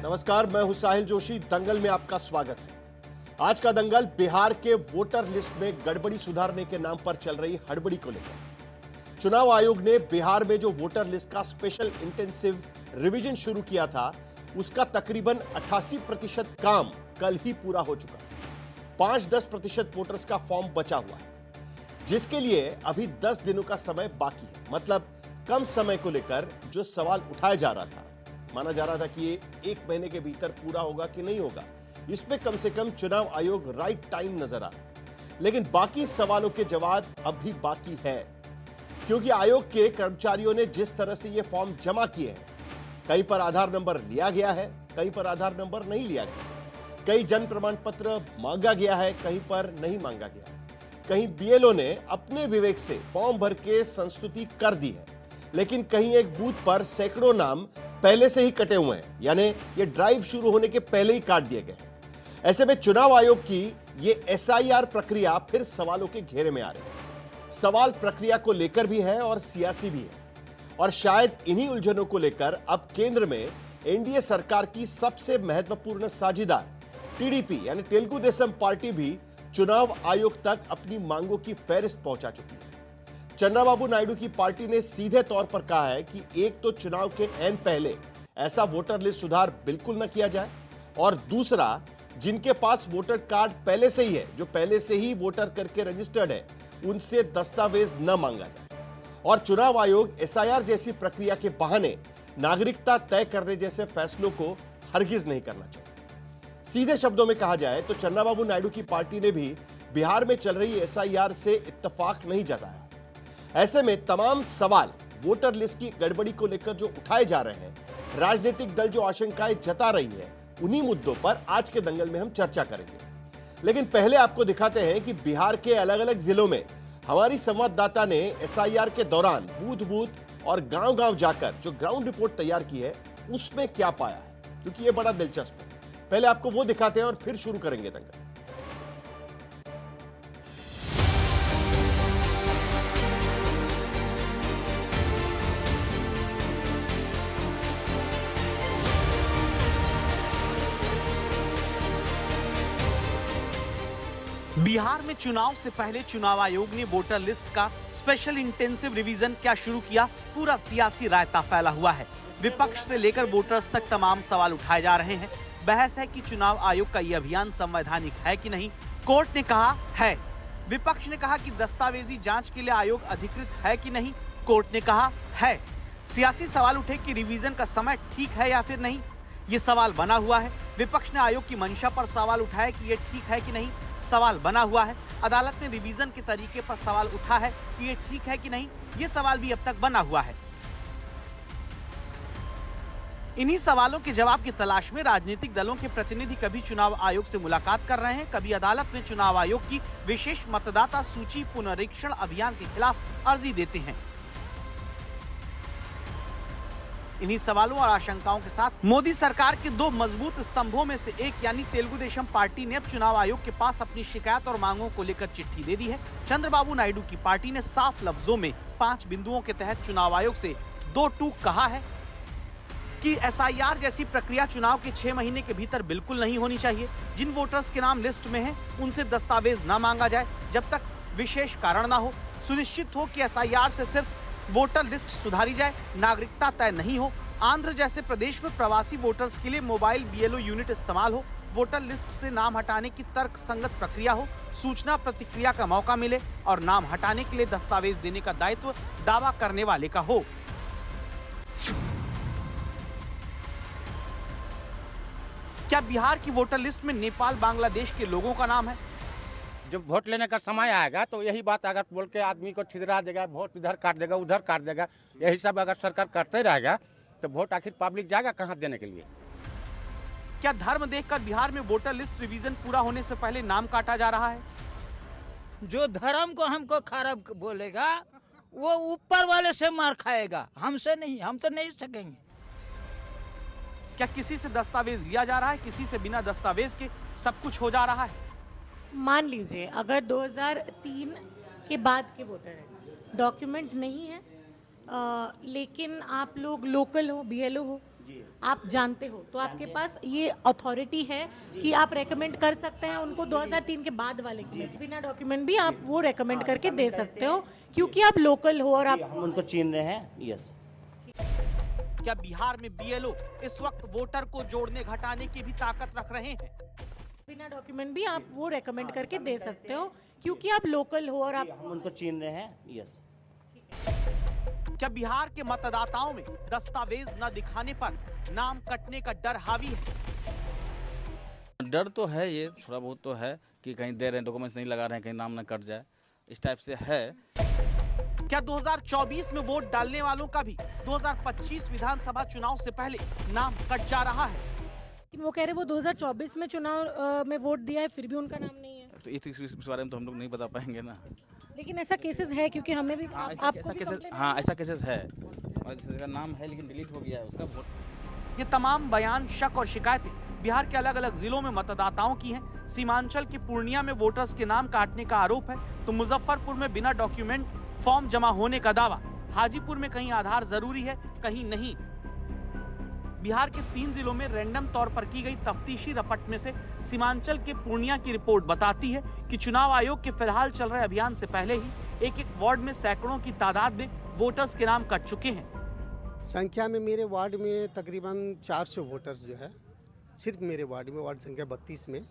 नमस्कार, मैं हूं साहिल जोशी। दंगल में आपका स्वागत है। आज का दंगल बिहार के वोटर लिस्ट में गड़बड़ी सुधारने के नाम पर चल रही हड़बड़ी को लेकर। चुनाव आयोग ने बिहार में जो वोटर लिस्ट का स्पेशल इंटेंसिव रिवीजन शुरू किया था, उसका तकरीबन 88% काम कल ही पूरा हो चुका है। 5-10% वोटर्स का फॉर्म बचा हुआ है, जिसके लिए अभी 10 दिनों का समय बाकी है। मतलब कम समय को लेकर जो सवाल उठाया जा रहा था, माना जा रहा था कि ये 1 महीने के भीतर पूरा होगा कि नहीं होगा, इसमें कम से कम चुनाव आयोग राइट टाइम नजर आ रहा है। लेकिन बाकी सवालों के जवाब अब भी बाकी है, क्योंकि आयोग के कर्मचारियों ने जिस तरह से ये फॉर्म जमा किए हैं, कहीं पर आधार नंबर लिया गया है, कहीं पर आधार नंबर नहीं लिया गया, कहीं जन्म प्रमाण पत्र मांगा गया है, कहीं पर नहीं मांगा गया, कहीं बीएलओ ने अपने विवेक से फॉर्म भर के संस्तुति कर दी है, लेकिन कहीं एक बूथ पर सैकड़ों नाम पहले से ही कटे हुए हैं, यानी ये ड्राइव शुरू होने के पहले ही काट दिए गए हैं। ऐसे में चुनाव आयोग की ये एसआईआर प्रक्रिया फिर सवालों के घेरे में आ रही है। सवाल प्रक्रिया को लेकर भी है और सियासी भी है, और शायद इन्हीं उलझनों को लेकर अब केंद्र में एनडीए सरकार की सबसे महत्वपूर्ण साझीदार टीडीपी यानी तेलुगु देशम पार्टी भी चुनाव आयोग तक अपनी मांगों की फहरिस्त पहुंचा चुकी है। चंद्रबाबू नायडू की पार्टी ने सीधे तौर पर कहा है कि एक तो चुनाव के ऐन पहले ऐसा वोटर लिस्ट सुधार बिल्कुल न किया जाए, और दूसरा, जिनके पास वोटर कार्ड पहले से ही है, जो पहले से ही वोटर करके रजिस्टर्ड है, उनसे दस्तावेज न मांगा जाए। और चुनाव आयोग एसआईआर जैसी प्रक्रिया के बहाने नागरिकता तय करने जैसे फैसलों को हरगिज नहीं करना चाहिए। सीधे शब्दों में कहा जाए तो चंद्रबाबू नायडू की पार्टी ने भी बिहार में चल रही एसआईआर से इत्तेफाक नहीं जताया। ऐसे में तमाम सवाल वोटर लिस्ट की गड़बड़ी को लेकर जो उठाए जा रहे हैं, राजनीतिक दल जो आशंकाएं जता रही है, उन्हीं मुद्दों पर आज के दंगल में हम चर्चा करेंगे। लेकिन पहले आपको दिखाते हैं कि बिहार के अलग अलग जिलों में हमारी संवाददाता ने एसआईआर के दौरान बूथ बूथ और गांव गांव जाकर जो ग्राउंड रिपोर्ट तैयार की है, उसमें क्या पाया है, क्योंकि यह बड़ा दिलचस्प है। पहले आपको वो दिखाते हैं और फिर शुरू करेंगे दंगल। बिहार में चुनाव से पहले चुनाव आयोग ने वोटर लिस्ट का स्पेशल इंटेंसिव रिवीजन क्या शुरू किया, पूरा सियासी रायता फैला हुआ है। विपक्ष से लेकर वोटर्स तक तमाम सवाल उठाए जा रहे हैं। बहस है कि चुनाव आयोग का यह अभियान संवैधानिक है कि नहीं। कोर्ट ने कहा है, विपक्ष ने कहा कि दस्तावेजी जांच के लिए आयोग अधिकृत है कि नहीं। कोर्ट ने कहा है। सियासी सवाल उठे कि रिवीजन का समय ठीक है या फिर नहीं, ये सवाल बना हुआ है। विपक्ष ने आयोग की मंशा पर सवाल उठाया कि ये ठीक है कि नहीं, सवाल बना हुआ है। अदालत ने रिवीजन के तरीके पर सवाल उठा है कि ये ठीक है कि नहीं, ये सवाल भी अब तक बना हुआ है। इन्हीं सवालों के जवाब की तलाश में राजनीतिक दलों के प्रतिनिधि कभी चुनाव आयोग से मुलाकात कर रहे हैं, कभी अदालत में चुनाव आयोग की विशेष मतदाता सूची पुनरीक्षण अभियान के खिलाफ अर्जी देते हैं। इन्हीं सवालों और आशंकाओं के साथ मोदी सरकार के 2 मजबूत स्तंभों में से एक यानी तेलुगु देशम पार्टी ने अब चुनाव आयोग के पास अपनी शिकायत और मांगों को लेकर चिट्ठी दे दी है। चंद्रबाबू नायडू की पार्टी ने साफ लफ्जों में 5 बिंदुओं के तहत चुनाव आयोग से 2 टूक कहा है कि एसआईआर जैसी प्रक्रिया चुनाव के 6 महीने के भीतर बिल्कुल नहीं होनी चाहिए। जिन वोटर्स के नाम लिस्ट में हैं, उनसे दस्तावेज न मांगा जाए जब तक विशेष कारण न हो। सुनिश्चित हो कि एसआईआर से सिर्फ वोटर लिस्ट सुधारी जाए, नागरिकता तय नहीं हो। आंध्र जैसे प्रदेश में प्रवासी वोटर्स के लिए मोबाइल बीएलओ यूनिट इस्तेमाल हो। वोटर लिस्ट से नाम हटाने की तर्क संगत प्रक्रिया हो। सूचना प्रतिक्रिया का मौका मिले और नाम हटाने के लिए दस्तावेज देने का दायित्व दावा करने वाले का हो। क्या बिहार की वोटर लिस्ट में नेपाल बांग्लादेश के लोगों का नाम है? जब वोट लेने का समय आएगा तो यही बात अगर बोल के आदमी को छिदरा देगा, वोट इधर काट देगा, उधर काट देगा, यही सब अगर सरकार करते रहेगा तो वोट आखिर पब्लिक जाएगा कहां देने के लिए? क्या धर्म देखकर बिहार में वोटर लिस्ट रिवीजन पूरा होने से पहले नाम काटा जा रहा है? जो धर्म को हमको खराब बोलेगा वो ऊपर वाले से मार खाएगा, हमसे नहीं, हम तो नहीं सकेंगे। क्या किसी से दस्तावेज लिया जा रहा है, किसी से बिना दस्तावेज के सब कुछ हो जा रहा है? मान लीजिए अगर 2003 के बाद के वोटर हैं, डॉक्यूमेंट नहीं है, लेकिन आप लोग लोकल हो, बीएलओ हो, आप जानते हो, तो आपके पास ये अथॉरिटी है कि आप रेकमेंड कर सकते हैं उनको 2003 के बाद वाले के लिए, बिना डॉक्यूमेंट भी आप वो रेकमेंड करके दे सकते हो, क्योंकि आप लोकल हो और आप हम उनको चीन रहे हैं। यस। क्या बिहार में बीएलओ इस वक्त वोटर को जोड़ने घटाने की भी ताकत रख रहे हैं? बिना डॉक्यूमेंट भी आप वो रेकमेंड करके दे सकते हो, क्योंकि आप लोकल हो और आप हम उनको चीन रहे हैं। यस। क्या बिहार के मतदाताओं में दस्तावेज न दिखाने पर नाम कटने का डर हावी है? डर तो है, ये थोड़ा बहुत तो है कि कहीं दे रहे हैं, डॉक्यूमेंट्स नहीं लगा रहे हैं, कहीं नाम न कट जाए, इस टाइप से है। क्या 2024 में वोट डालने वालों का भी 2025 विधानसभा चुनाव से पहले नाम कट जा रहा है? वो कह रहे वो 2024 में चुनाव में वोट दिया है, फिर भी उनका नाम नहीं है। तो इस बारे में तो हम लोग नहीं बता पाएंगे ना। लेकिन ऐसा केसेस है, क्योंकि हमें भी आपको भी केसेस, complaint हाँ ऐसा केसेस है, और जिसका नाम है लेकिन डिलीट हो गया है उसका वोट। ये तमाम बयान, शक और शिकायतें बिहार के अलग अलग जिलों में मतदाताओं की हैं। सीमांचल के पूर्णिया में वोटर्स के नाम काटने का आरोप है, तो मुजफ्फरपुर में बिना डॉक्यूमेंट फॉर्म जमा होने का दावा। हाजीपुर में कहीं आधार जरूरी है, कहीं नहीं। बिहार के 3 जिलों में रैंडम तौर पर की गई तफ्तीशी रपट में से सीमांचल के पूर्णिया की रिपोर्ट बताती है कि चुनाव आयोग के फिलहाल चल रहे अभियान से पहले ही एक वार्ड में सैकड़ों की तादाद में वोटर्स के नाम कट चुके हैं। संख्या में मेरे वार्ड में तकरीबन 400 वोटर्स जो है, सिर्फ मेरे वार्ड में, वार्ड संख्या 32 में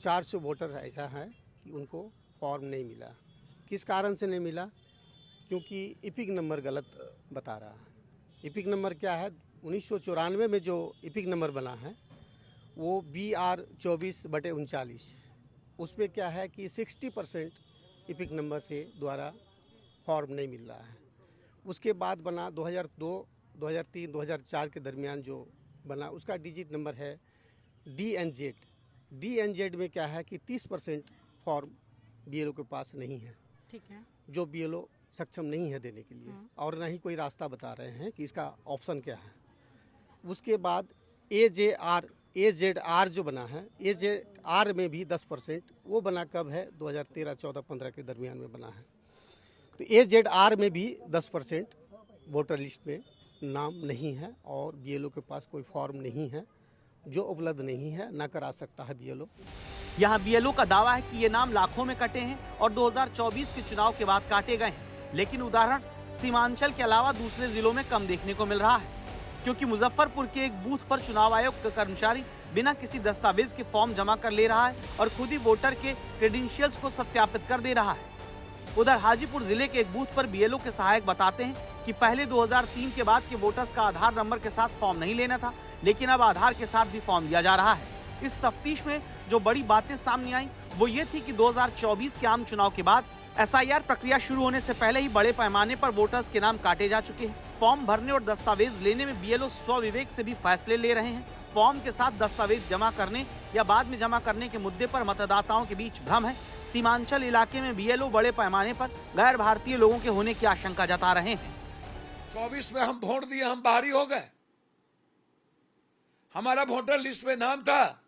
400 वोटर ऐसा है कि उनको फॉर्म नहीं मिला। किस कारण से नहीं मिला? क्योंकि इपिक नंबर गलत बता रहा है। इपिक नंबर क्या है? 1994 में जो इपिक नंबर बना है वो BR 24/39, उसमें क्या है कि 60% इपिक नंबर से द्वारा फॉर्म नहीं मिल रहा है। उसके बाद बना 2002, 2003, 2004 के दरमियान जो बना उसका डिजिट नंबर है DNZ। DNZ में क्या है कि 30% फॉर्म BLO के पास नहीं है, ठीक है, जो BLO सक्षम नहीं है देने के लिए, और ना ही कोई रास्ता बता रहे हैं कि इसका ऑप्शन क्या है। उसके बाद AZR जो बना है, AZR में भी 10%, वो बना कब है? 2013, 14, 15 के दरमियान में बना है। तो AZR में भी 10% वोटर लिस्ट में नाम नहीं है, और BLO के पास कोई फॉर्म नहीं है, जो उपलब्ध नहीं है, ना करा सकता है BLO। यहाँ BLO का दावा है कि ये नाम लाखों में कटे हैं और 2024 के चुनाव के बाद काटे गए हैं, लेकिन उदाहरण सीमांचल के अलावा दूसरे जिलों में कम देखने को मिल रहा है, क्योंकि मुजफ्फरपुर के एक बूथ पर चुनाव आयोग का कर्मचारी बिना किसी दस्तावेज के फॉर्म जमा कर ले रहा है और खुद ही वोटर के क्रेडेंशियल्स को सत्यापित कर दे रहा है। उधर हाजीपुर जिले के एक बूथ पर BLO के सहायक बताते हैं कि पहले 2003 के बाद के वोटर्स का आधार नंबर के साथ फॉर्म नहीं लेना था, लेकिन अब आधार के साथ भी फॉर्म दिया जा रहा है। इस तफ्तीश में जो बड़ी बातें सामने आई वो ये थी कि 2024 के आम चुनाव के बाद SIR प्रक्रिया शुरू होने से पहले ही बड़े पैमाने पर वोटर्स के नाम काटे जा चुके हैं। फॉर्म भरने और दस्तावेज लेने में BLO स्वविवेक से भी फैसले ले रहे हैं। फॉर्म के साथ दस्तावेज जमा करने या बाद में जमा करने के मुद्दे पर मतदाताओं के बीच भ्रम है। सीमांचल इलाके में BLO बड़े पैमाने पर गैर भारतीय लोगों के होने की आशंका जता रहे हैं। 24 में हम वोट दिए, हम बाहरी हो गए, हमारा वोटर लिस्ट में नाम था,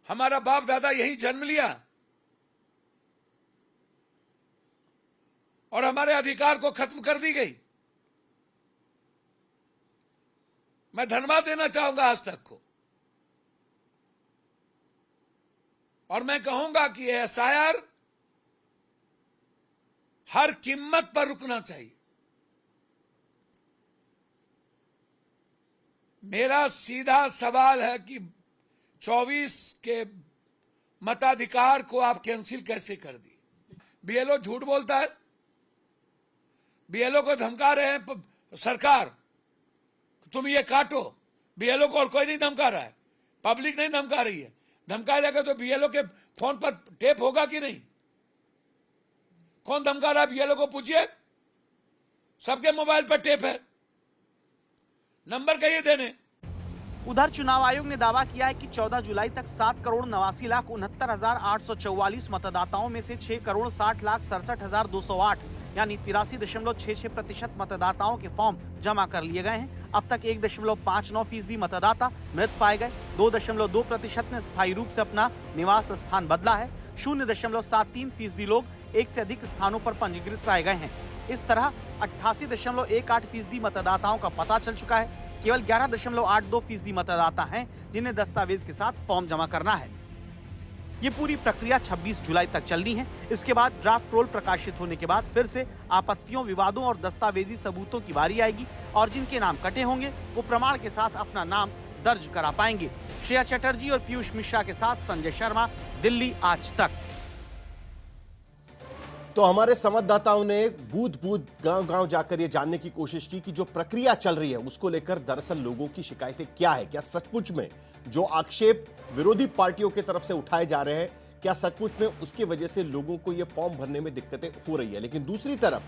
हमारा बाप दादा यही जन्म लिया, और हमारे अधिकार को खत्म कर दी गई। मैं धन्यवाद देना चाहूंगा आज तक को, और मैं कहूंगा कि SIR हर कीमत पर रुकना चाहिए। मेरा सीधा सवाल है कि 24 के मताधिकार को आप कैंसिल कैसे कर दिए? BLO झूठ बोलता है, BLO को धमका रहे हैं सरकार, तुम ये काटो। BLO को और कोई नहीं धमका रहा है, पब्लिक नहीं धमका रही है। धमकाया जाएगा तो BLO के फोन पर टेप होगा कि नहीं? कौन धमका रहा है BLO को पूछिए, सबके मोबाइल पर टेप है, नंबर कहिए देने। उधर चुनाव आयोग ने दावा किया है कि 14 जुलाई तक 7,89,69,844 मतदाताओं में से 6,60,67,208 यानी 83.66% मतदाताओं के फॉर्म जमा कर लिए गए हैं। अब तक 1.59% मतदाता मृत पाए गए, 2.2% ने स्थायी रूप से अपना निवास स्थान बदला है, 0.73% लोग एक से अधिक स्थानों पर पंजीकृत पाए गए हैं। इस तरह 88.18% मतदाताओं का पता चल चुका है। केवल 11.82% मतदाता हैं जिन्हें दस्तावेज के साथ फॉर्म जमा करना है। ये पूरी प्रक्रिया 26 जुलाई तक चलनी है। इसके बाद ड्राफ्ट रोल प्रकाशित होने के बाद फिर से आपत्तियों, विवादों और दस्तावेजी सबूतों की बारी आएगी और जिनके नाम कटे होंगे वो प्रमाण के साथ अपना नाम दर्ज करा पाएंगे। श्रेया चटर्जी और पीयूष मिश्रा के साथ संजय शर्मा, दिल्ली आज तक। तो हमारे संवाददाताओं ने बूथ गांव जाकर ये जानने की कोशिश की कि जो प्रक्रिया चल रही है उसको लेकर दरअसल लोगों की शिकायतें क्या है। क्या सचमुच में जो आक्षेप विरोधी पार्टियों की तरफ से उठाए जा रहे हैं, क्या सचमुच में उसकी वजह से लोगों को ये फॉर्म भरने में दिक्कतें हो रही है। लेकिन दूसरी तरफ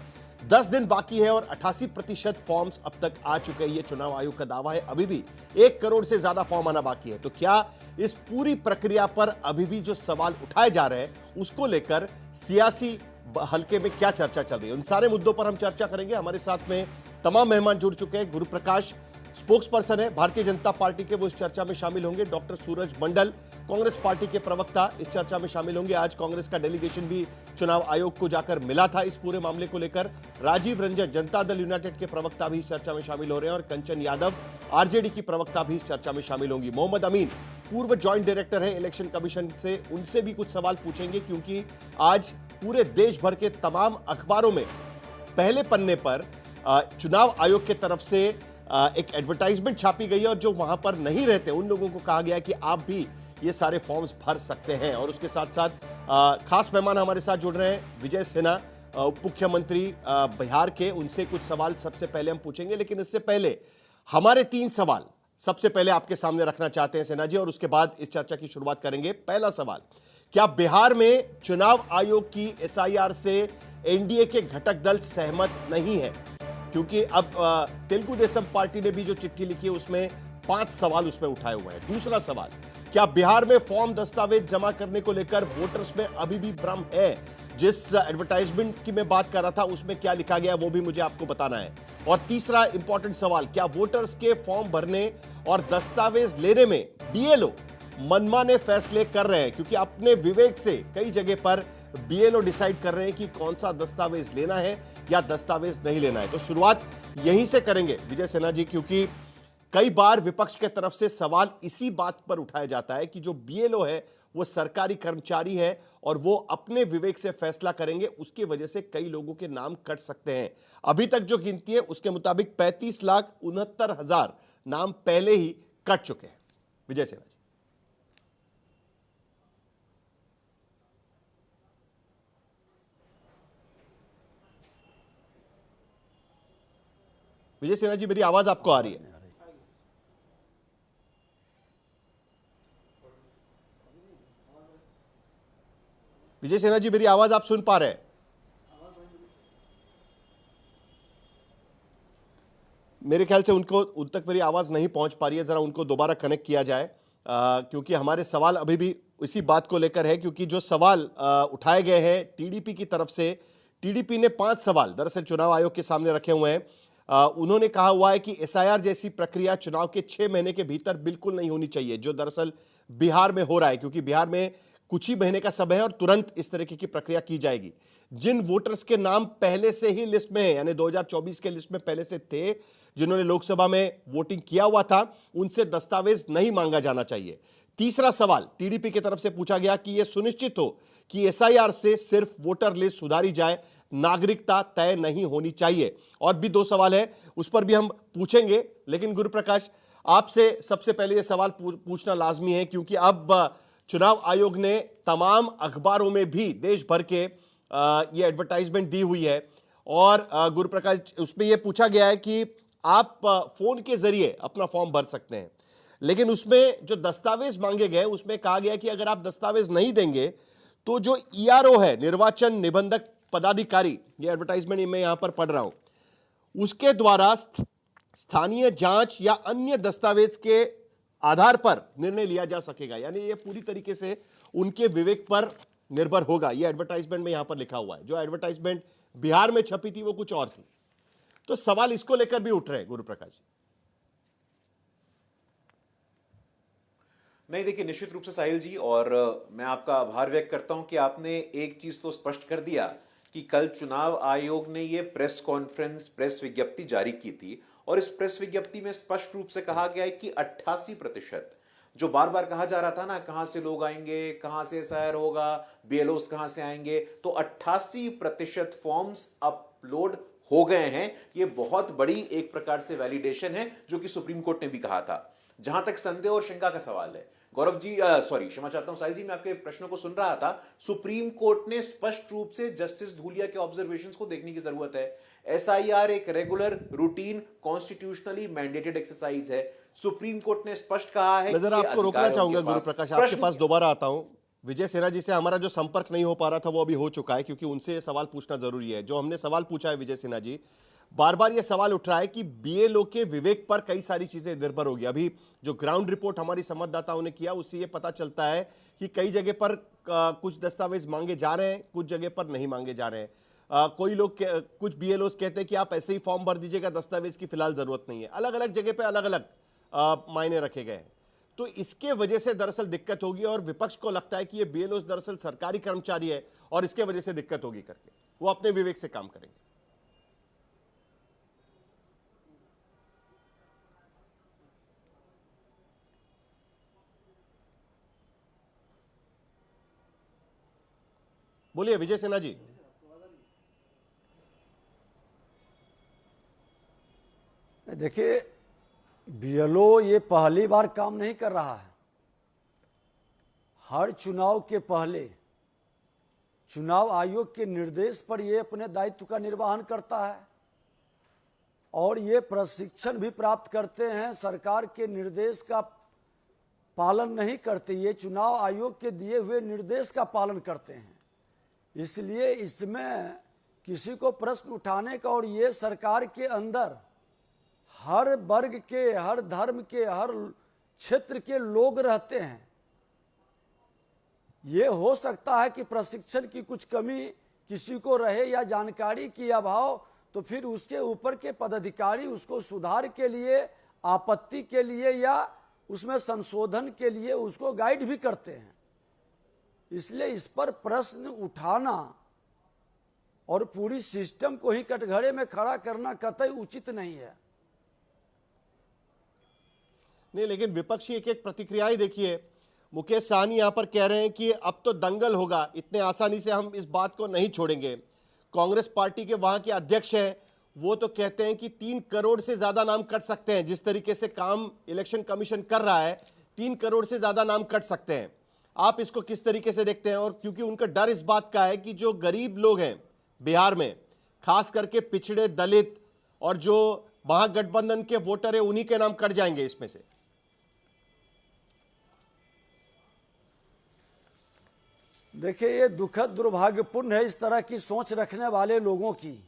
10 दिन बाकी है और 88% फॉर्म्स अब तक आ चुके हैं। ये चुनाव आयोग का दावा है। अभी भी 1 करोड़ से ज्यादा फॉर्म आना बाकी है। तो क्या इस पूरी प्रक्रिया पर अभी भी जो सवाल उठाए जा रहे हैं उसको लेकर सियासी हल्के में क्या चर्चा चल रही है, उन सारे मुद्दों पर हम चर्चा करेंगे। हमारे साथ में तमाम मेहमान जुड़ चुके हैं। गुरु प्रकाश स्पोक्स पर्सन है भारतीय जनता पार्टी के, वो इस चर्चा में शामिल होंगे। डॉक्टर सूरज मंडल कांग्रेस पार्टी के प्रवक्ता इस चर्चा में शामिल होंगे। आज कांग्रेस का डेलीगेशन भी चुनाव आयोग को जाकर मिला था इस पूरे मामले को लेकर। राजीव रंजन जनता दल यूनाइटेड के प्रवक्ता भी इस चर्चा में शामिल हो रहे हैं और कंचन यादव आरजेडी की प्रवक्ता भी इस चर्चा में शामिल होंगी। मोहम्मद अमीन पूर्व ज्वाइंट डायरेक्टर है इलेक्शन कमीशन से, उनसे भी कुछ सवाल पूछेंगे क्योंकि आज पूरे देश भर के तमाम अखबारों में पहले पन्ने पर चुनाव आयोग के तरफ से एक एडवर्टाइजमेंट छापी गई है और जो वहां पर नहीं रहते उन लोगों को कहा गया कि आप भी ये सारे फॉर्म्स भर सकते हैं। और उसके साथ साथ खास मेहमान हमारे साथ जुड़ रहे हैं विजय सिन्हा, उप मुख्यमंत्री बिहार के, उनसे कुछ सवाल सबसे पहले हम पूछेंगे। लेकिन इससे पहले हमारे 3 सवाल सबसे पहले आपके सामने रखना चाहते हैं सिन्हा जी, और उसके बाद इस चर्चा की शुरुआत करेंगे। पहला सवाल, क्या बिहार में चुनाव आयोग की एसआईआर से एनडीए के घटक दल सहमत नहीं है? क्योंकि अब तेलुगु देशम पार्टी ने भी जो चिट्ठी लिखी है उसमें 5 सवाल उसमें उठाए हुए हैं। दूसरा सवाल, क्या बिहार में फॉर्म दस्तावेज जमा करने को लेकर वोटर्स में अभी भी भ्रम है? जिस एडवर्टाइजमेंट की मैं बात कर रहा था उसमें क्या लिखा गया वो भी मुझे आपको बताना है। और तीसरा इंपॉर्टेंट सवाल, क्या वोटर्स के फॉर्म भरने और दस्तावेज लेने में बीएलओ मनमाने फैसले कर रहे हैं? क्योंकि अपने विवेक से कई जगह पर बीएलओ डिसाइड कर रहे हैं कि कौन सा दस्तावेज लेना है या दस्तावेज नहीं लेना है। तो शुरुआत यहीं से करेंगे विजय सिन्हा जी, क्योंकि कई बार विपक्ष के तरफ से सवाल इसी बात पर उठाया जाता है कि जो बीएलओ है वो सरकारी कर्मचारी है और वो अपने विवेक से फैसला करेंगे, उसकी वजह से कई लोगों के नाम कट सकते हैं। अभी तक जो गिनती है उसके मुताबिक 35,69,000 नाम पहले ही कट चुके हैं। विजय सिन्हा जी। विजय सिन्हा जी, मेरी आवाज आपको आ रही है? विजय सिन्हा जी, मेरी आवाज आप सुन पा रहे हैं? मेरे ख्याल से उन तक मेरी आवाज नहीं पहुंच पा रही है। जरा उनको दोबारा कनेक्ट किया जाए, क्योंकि हमारे सवाल अभी भी इसी बात को लेकर है। क्योंकि जो सवाल उठाए गए हैं टीडीपी की तरफ से, टीडीपी ने 5 सवाल दरअसल चुनाव आयोग के सामने रखे हुए हैं। उन्होंने कहा हुआ है कि एसआईआर जैसी प्रक्रिया चुनाव के 6 महीने के भीतर बिल्कुल नहीं होनी चाहिए, जो दरअसल बिहार में हो रहा है। क्योंकि बिहार में कुछ ही महीने का समय है और तुरंत इस तरीके की प्रक्रिया की जाएगी। जिन वोटर्स के नाम पहले से ही लिस्ट में है, यानी 2024 के लिस्ट में पहले से थे, जिन्होंने लोकसभा में वोटिंग किया हुआ था, उनसे दस्तावेज नहीं मांगा जाना चाहिए। तीसरा सवाल टीडीपी की तरफ से पूछा गया कि यह सुनिश्चित हो कि एसआईआर से सिर्फ वोटर लिस्ट सुधारी जाए, नागरिकता तय नहीं होनी चाहिए। और भी 2 सवाल है, उस पर भी हम पूछेंगे। लेकिन गुरु प्रकाश, आपसे सबसे पहले यह सवाल पूछना लाजमी है, क्योंकि अब चुनाव आयोग ने तमाम अखबारों में भी देश भर के ये एडवर्टाइजमेंट दी हुई है। और गुरु प्रकाश, उसमें यह पूछा गया है कि आप फोन के जरिए अपना फॉर्म भर सकते हैं, लेकिन उसमें जो दस्तावेज मांगे गए उसमें कहा गया कि अगर आप दस्तावेज नहीं देंगे तो जो ईआरओ है, निर्वाचन निबंधक पदाधिकारी, ये एडवर्टाइजमेंट मैं यहां पर पढ़ रहा हूं, उसके द्वारा स्थानीय जांच या अन्य दस्तावेज के आधार पर निर्णय लिया जा सकेगा। यानी ये पूरी तरीके से उनके विवेक पर निर्भर होगा। ये एडवर्टाइजमेंट में यहां पर लिखा हुआ है। जो एडवर्टाइजमेंट बिहार में छपी थी वो कुछ और थी। तो सवाल इसको लेकर भी उठ रहे हैं गुरु प्रकाश जी। नहीं, देखिए, निश्चित रूप से साहिल जी, और मैं आपका आभार व्यक्त करता हूं कि आपने एक चीज तो स्पष्ट कर दिया कि कल चुनाव आयोग ने ये प्रेस कॉन्फ्रेंस, प्रेस विज्ञप्ति जारी की थी और इस प्रेस विज्ञप्ति में स्पष्ट रूप से कहा गया है कि 88%, जो बार बार कहा जा रहा था ना, कहां से लोग आएंगे, कहां से एसआईआर होगा, बीएलओस कहां से आएंगे, तो 88% फॉर्म्स अपलोड हो गए हैं। ये बहुत बड़ी एक प्रकार से वैलिडेशन है, जो कि सुप्रीम कोर्ट ने भी कहा था। जहां तक संदेह और शंका का सवाल है, गौरव जी, सॉरी क्षमा चाहता हूं साहिल जी, मैं आपके प्रश्नों को सुन रहा था। सुप्रीम कोर्ट ने स्पष्ट रूप से जस्टिस धूलिया के ऑब्जर्वेशंस को देखने की जरूरत है। एसआईआर एक regular, routine, constitutionally mandated exercise है। सुप्रीम कोर्ट ने स्पष्ट कहा है। मैं जरा आपको रोकना चाहूंगा गुरु प्रकाश, आपके पास दोबारा आता हूं। विजय सिन्हा जी से हमारा जो संपर्क नहीं हो पा रहा था वो अभी हो चुका है, क्योंकि उनसे ये सवाल पूछना जरूरी है। जो हमने सवाल पूछा है विजय सिन्हा जी, बार बार ये सवाल उठ रहा है कि बीएलओ के विवेक पर कई सारी चीजें निर्भर होगी। अभी जो ग्राउंड रिपोर्ट हमारी संवाददाताओं ने किया, उससे ये पता चलता है कि कई जगह पर कुछ दस्तावेज मांगे जा रहे हैं, कुछ जगह पर नहीं मांगे जा रहे हैं। कोई लोग कुछ बीएलओस कहते हैं कि आप ऐसे ही फॉर्म भर दीजिएगा, दस्तावेज की फिलहाल जरूरत नहीं है। अलग अलग जगह पे अलग अलग मायने रखे गए हैं। तो इसके वजह से दरअसल दिक्कत होगी, और विपक्ष को लगता है कि ये बीएलओस दरअसल सरकारी कर्मचारी है और इसके वजह से दिक्कत होगी करके वो अपने विवेक से काम करेंगे। बोलिए विजय सिन्हा जी। देखिए, बीएलओ ये पहली बार काम नहीं कर रहा है। हर चुनाव के पहले चुनाव आयोग के निर्देश पर ये अपने दायित्व का निर्वहन करता है और ये प्रशिक्षण भी प्राप्त करते हैं। सरकार के निर्देश का पालन नहीं करते, ये चुनाव आयोग के दिए हुए निर्देश का पालन करते हैं। इसलिए इसमें किसी को प्रश्न उठाने का, और ये सरकार के अंदर हर वर्ग के, हर धर्म के, हर क्षेत्र के लोग रहते हैं। ये हो सकता है कि प्रशिक्षण की कुछ कमी किसी को रहे या जानकारी की अभाव, तो फिर उसके ऊपर के पदाधिकारी उसको सुधार के लिए, आपत्ति के लिए या उसमें संशोधन के लिए उसको गाइड भी करते हैं। इसलिए इस पर प्रश्न उठाना और पूरी सिस्टम को ही कटघरे में खड़ा करना कतई उचित नहीं है। नहीं, लेकिन विपक्षी एक एक प्रतिक्रियाएं देखिए। मुकेश सहनी यहां पर कह रहे हैं कि अब तो दंगल होगा, इतने आसानी से हम इस बात को नहीं छोड़ेंगे। कांग्रेस पार्टी के वहां के अध्यक्ष हैं, वो तो कहते हैं कि 3 करोड़ से ज्यादा नाम कट सकते हैं। जिस तरीके से काम इलेक्शन कमीशन कर रहा है, 3 करोड़ से ज्यादा नाम कट सकते हैं। आप इसको किस तरीके से देखते हैं? और क्योंकि उनका डर इस बात का है कि जो गरीब लोग हैं बिहार में, खास करके पिछड़े, दलित और जो महागठबंधन के वोटर है, उन्हीं के नाम कट जाएंगे इसमें से। देखिए, ये दुखद दुर्भाग्यपूर्ण है इस तरह की सोच रखने वाले लोगों की।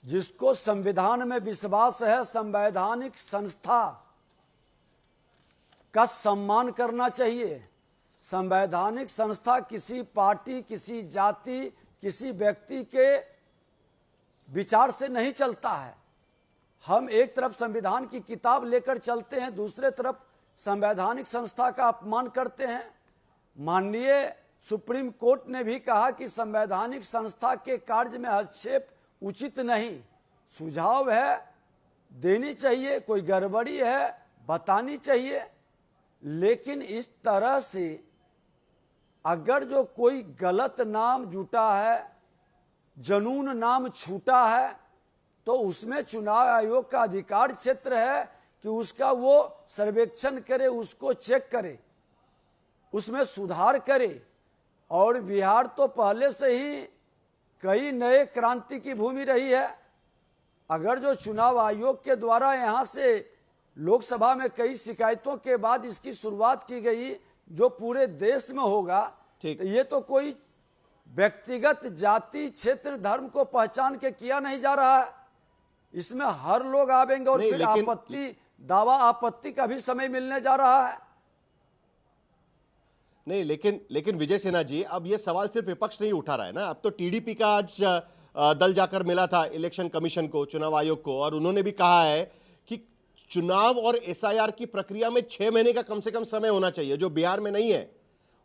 जिसको संविधान में विश्वास है, संवैधानिक संस्था का सम्मान करना चाहिए। संवैधानिक संस्था किसी पार्टी, किसी जाति, किसी व्यक्ति के विचार से नहीं चलता है। हम एक तरफ संविधान की किताब लेकर चलते हैं, दूसरे तरफ संवैधानिक संस्था का अपमान करते हैं। माननीय सुप्रीम कोर्ट ने भी कहा कि संवैधानिक संस्था के कार्य में हस्तक्षेप उचित नहीं। सुझाव है, देनी चाहिए, कोई गड़बड़ी है बतानी चाहिए, लेकिन इस तरह से अगर जो कोई गलत नाम जुटा है, जनून नाम छूटा है, तो उसमें चुनाव आयोग का अधिकार क्षेत्र है कि उसका वो सर्वेक्षण करे, उसको चेक करे, उसमें सुधार करे। और बिहार तो पहले से ही कई नए क्रांति की भूमि रही है। अगर जो चुनाव आयोग के द्वारा यहाँ से लोकसभा में कई शिकायतों के बाद इसकी शुरुआत की गई, जो पूरे देश में होगा, तो ये तो कोई व्यक्तिगत जाति, क्षेत्र, धर्म को पहचान के किया नहीं जा रहा है। इसमें हर लोग आवेंगे और फिर आपत्ति, दावा आपत्ति का भी समय मिलने जा रहा है। नहीं, लेकिन विजय सिन्हा जी, अब ये सवाल सिर्फ विपक्ष नहीं उठा रहा है ना। अब तो टीडीपी का आज दल जाकर मिला था इलेक्शन कमीशन को, चुनाव आयोग को, और उन्होंने भी कहा है कि चुनाव और एसआईआर की प्रक्रिया में 6 महीने का कम से कम समय होना चाहिए, जो बिहार में नहीं है।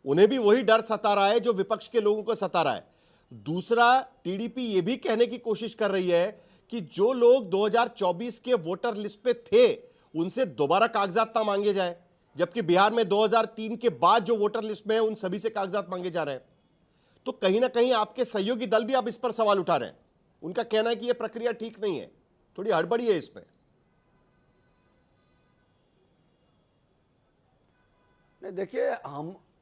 उन्हें भी वही डर सता रहा है जो विपक्ष के लोगों को सता रहा है। दूसरा, टीडीपी ये भी कहने की कोशिश कर रही है कि जो लोग 2024 के वोटर लिस्ट पे थे उनसे दोबारा कागजात ना मांगे जाए, जबकि बिहार में 2003 के बाद जो वोटर लिस्ट में है उन सभी से कागजात मांगे जा रहे हैं। तो कहीं ना कहीं आपके सहयोगी दल भी अब इस पर सवाल उठा रहे हैं। उनका कहना है कि यह प्रक्रिया ठीक नहीं है, थोड़ी हड़बड़ी है इसमें। नहीं, देखिए,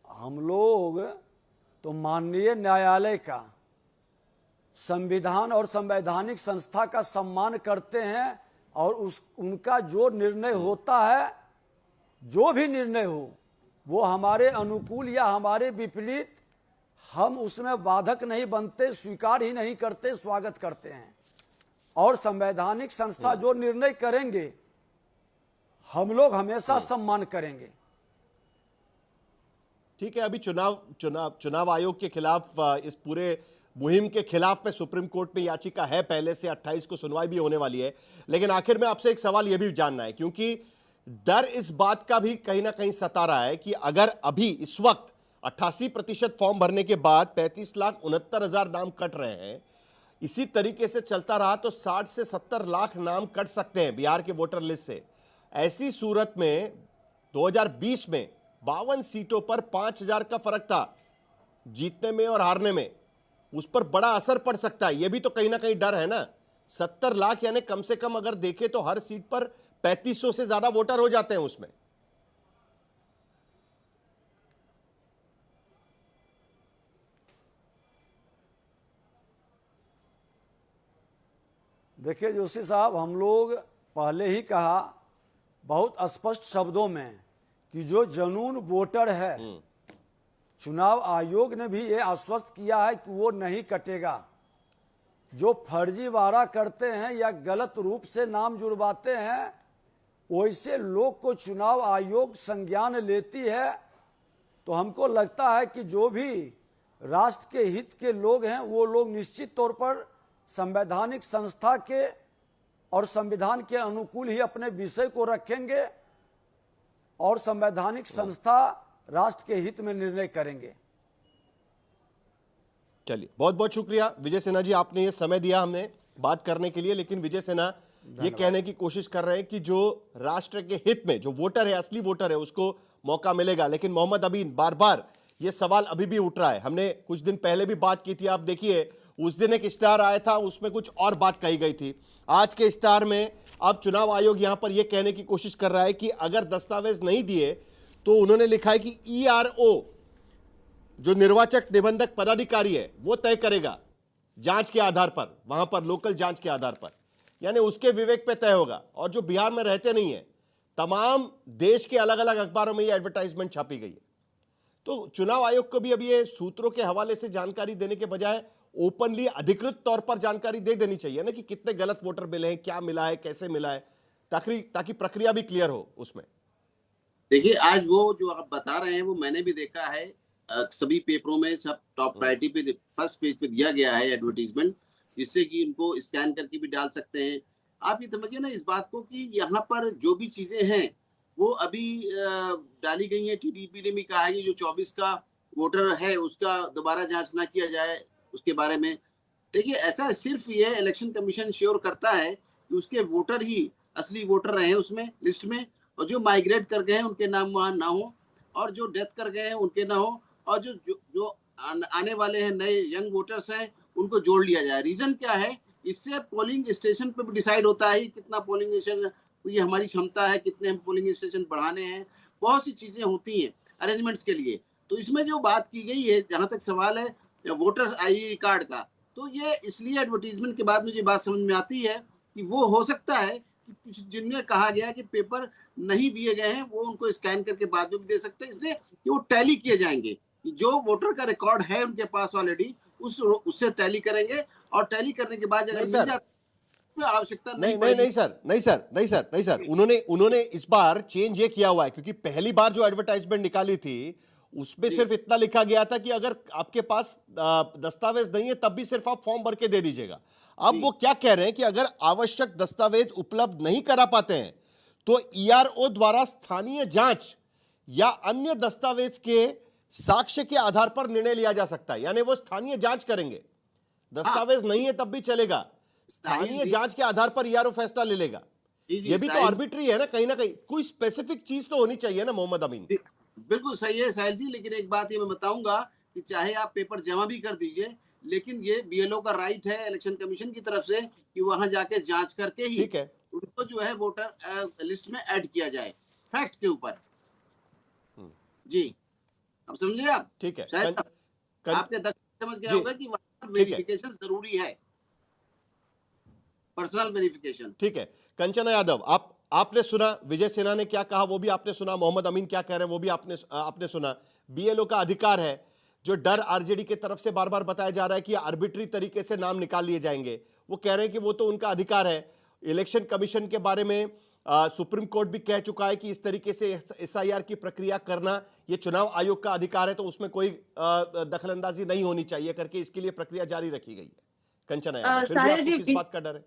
हम लोग तो माननीय न्यायालय का, संविधान और संवैधानिक संस्था का सम्मान करते हैं और उनका जो निर्णय होता है, जो भी निर्णय हो, वो हमारे अनुकूल या हमारे विपरीत, हम उसमें बाधक नहीं बनते, स्वीकार ही नहीं करते, स्वागत करते हैं। और संवैधानिक संस्था जो निर्णय करेंगे हम लोग हमेशा सम्मान करेंगे। ठीक है, अभी चुनाव आयोग के खिलाफ, इस पूरे मुहिम के खिलाफ में सुप्रीम कोर्ट में याचिका है, पहले से 28 को सुनवाई भी होने वाली है। लेकिन आखिर में आपसे एक सवाल यह भी जानना है, क्योंकि डर इस बात का भी कहीं ना कहीं सता रहा है कि अगर अभी इस वक्त 88% फॉर्म भरने के बाद 35,69,000 नाम कट रहे हैं, इसी तरीके से चलता रहा तो 60 से 70 लाख नाम कट सकते हैं बिहार के वोटर लिस्ट से। ऐसी सूरत में 2020 में 52 सीटों पर 5,000 का फर्क था जीतने में और हारने में, उस पर बड़ा असर पड़ सकता है। यह भी तो कहीं ना कहीं डर है ना। 70 लाख यानी कम से कम अगर देखें तो हर सीट पर 3500 से ज्यादा वोटर हो जाते हैं उसमें। देखिए जोशी साहब, हम लोग पहले ही कहा बहुत स्पष्ट शब्दों में कि जो जनून वोटर है, चुनाव आयोग ने भी ये आश्वस्त किया है कि वो नहीं कटेगा। जो फर्जीवाड़ा करते हैं या गलत रूप से नाम जुड़वाते हैं, वैसे लोग को चुनाव आयोग संज्ञान लेती है। तो हमको लगता है कि जो भी राष्ट्र के हित के लोग हैं, वो लोग निश्चित तौर पर संवैधानिक संस्था के और संविधान के अनुकूल ही अपने विषय को रखेंगे और संवैधानिक संस्था राष्ट्र के हित में निर्णय करेंगे। चलिए, बहुत बहुत शुक्रिया विजय सिन्हा जी, आपने ये समय दिया हमें बात करने के लिए। लेकिन विजय सिन्हा ये कहने की कोशिश कर रहे हैं कि जो राष्ट्र के हित में जो वोटर है, असली वोटर है, उसको मौका मिलेगा। लेकिन मोहम्मद अमीन, बार बार ये सवाल अभी भी उठ रहा है। हमने कुछ दिन पहले भी बात की थी, आप देखिए उस दिन एक इश्तिहार आया था, उसमें कुछ और बात कही गई थी। आज के इश्तिहार में अब चुनाव आयोग यहां पर यह कहने की कोशिश कर रहा है कि अगर दस्तावेज नहीं दिए तो उन्होंने लिखा है कि ERO जो निर्वाचक निबंधक पदाधिकारी है वो तय करेगा जांच के आधार पर, वहां पर लोकल जांच के आधार पर, यानी उसके विवेक पे तय होगा। और जो बिहार में रहते नहीं है, तमाम देश के अलग अलग अखबारों में ये एडवर्टाइजमेंट छापी गई है। तो चुनाव आयोग को भी अब ये सूत्रों के हवाले से जानकारी देने के बजाय ओपनली अधिकृत तौर पर जानकारी दे देनी चाहिए ना, कि कितने गलत वोटर मिले हैं, क्या मिला है, कैसे मिला है, ताकि प्रक्रिया भी क्लियर हो उसमें। देखिए, आज वो जो आप बता रहे हैं वो मैंने भी देखा है, सभी पेपरों में सब टॉप प्रायोरिटी पे फर्स्ट पेज पे दिया गया है एडवर्टीजमेंट, जिससे कि उनको स्कैन करके भी डाल सकते हैं। आप ये समझिए ना इस बात को कि यहाँ पर जो भी चीजें हैं वो अभी डाली गई हैं। TDP ने भी कहा है कि जो 24 का वोटर है उसका दोबारा जांच ना किया जाए उसके बारे में। देखिए, ऐसा सिर्फ ये इलेक्शन कमीशन श्योर करता है कि उसके वोटर ही असली वोटर रहे उसमें लिस्ट में, और जो माइग्रेट कर गए हैं उनके नाम वहाँ ना हो, और जो डेथ कर गए हैं उनके ना हो, और जो आने वाले हैं नए यंग वोटर्स हैं उनको जोड़ लिया जाए। रीजन क्या है? इससे पोलिंग स्टेशन पे भी डिसाइड होता है कितना पोलिंग स्टेशन, ये हमारी क्षमता है, कितने हम पोलिंग स्टेशन बढ़ाने हैं, बहुत सी चीजें होती हैं अरेंजमेंट्स के लिए। तो इसमें जो बात की गई है, जहाँ तक सवाल है वोटर्स ID कार्ड का, तो ये इसलिए एडवर्टीजमेंट के बाद मुझे बात समझ में आती है कि वो हो सकता है कि जिनमें कहा गया कि पेपर नहीं दिए गए हैं वो उनको स्कैन करके बाद में भी दे सकते हैं, इसलिए कि वो टैली किए जाएंगे कि जो वोटर का रिकॉर्ड है उनके पास ऑलरेडी उससे टैली करेंगे, और टैली करने के बाद अगर मिल जाता तो आवश्यकता नहीं सर, उन्होंने इस बार चेंज ये किया हुआ है, क्योंकि पहली बार जो एडवर्टाइजमेंट निकाली थी उसमें सिर्फ इतना लिखा गया था कि अगर आपके पास दस्तावेज नहीं है तब भी सिर्फ आप फॉर्म भर के दे दीजिएगा। अब वो क्या कह रहे हैं कि अगर आवश्यक दस्तावेज उपलब्ध नहीं करा पाते हैं तो ERO द्वारा स्थानीय जांच या अन्य दस्तावेज के साक्ष्य के आधार पर निर्णय लिया जा सकता है। यानी वो स्थानीय जांच करेंगे, दस्तावेज नहीं है तब भी चलेगा, स्थानीय जांच के आधार पर ईआरओ फैसला ले लेगा। ये भी तो आर्बिट्री है ना कहीं कोई स्पेसिफिक चीज तो होनी चाहिए ना मोहम्मद अमीन। बिल्कुल सही है साहिल जी, लेकिन एक बात ये मैं बताऊंगा कि चाहे आप पेपर जमा भी कर दीजिए, लेकिन ये बीएलओ का राइट है इलेक्शन कमीशन की तरफ से कि वहां जाके जांच करके ही ठीक है उनको जो है वोटर लिस्ट में ऐड किया जाए फैक्ट के ऊपर। जी अब समझिए आप, ठीक है शायद आपने समझ गया होगा कि वहां पर वेरिफिकेशन जरूरी है, पर्सनल वेरिफिकेशन। ठीक है कंचना यादव, आपने सुना विजय सिन्हा ने क्या कहा, वो भी आपने सुना, मोहम्मद अमीन क्या कह रहे हैं वो भी आपने सुना। बीएलओ का अधिकार है, जो डर आरजेडी की तरफ से बार बार बताया जा रहा है कि आर्बिट्री तरीके से नाम निकाल लिए जाएंगे, वो कह रहे हैं कि वो तो उनका अधिकार है। इलेक्शन कमीशन के बारे में सुप्रीम कोर्ट भी कह चुका है कि इस तरीके से एसआईआर की प्रक्रिया करना ये चुनाव आयोग का अधिकार है, तो उसमें कोई दखलंदाजी नहीं होनी चाहिए करके इसके लिए प्रक्रिया जारी रखी गई है। कंचना यादव, फिर भी आपको किस बात का डर है?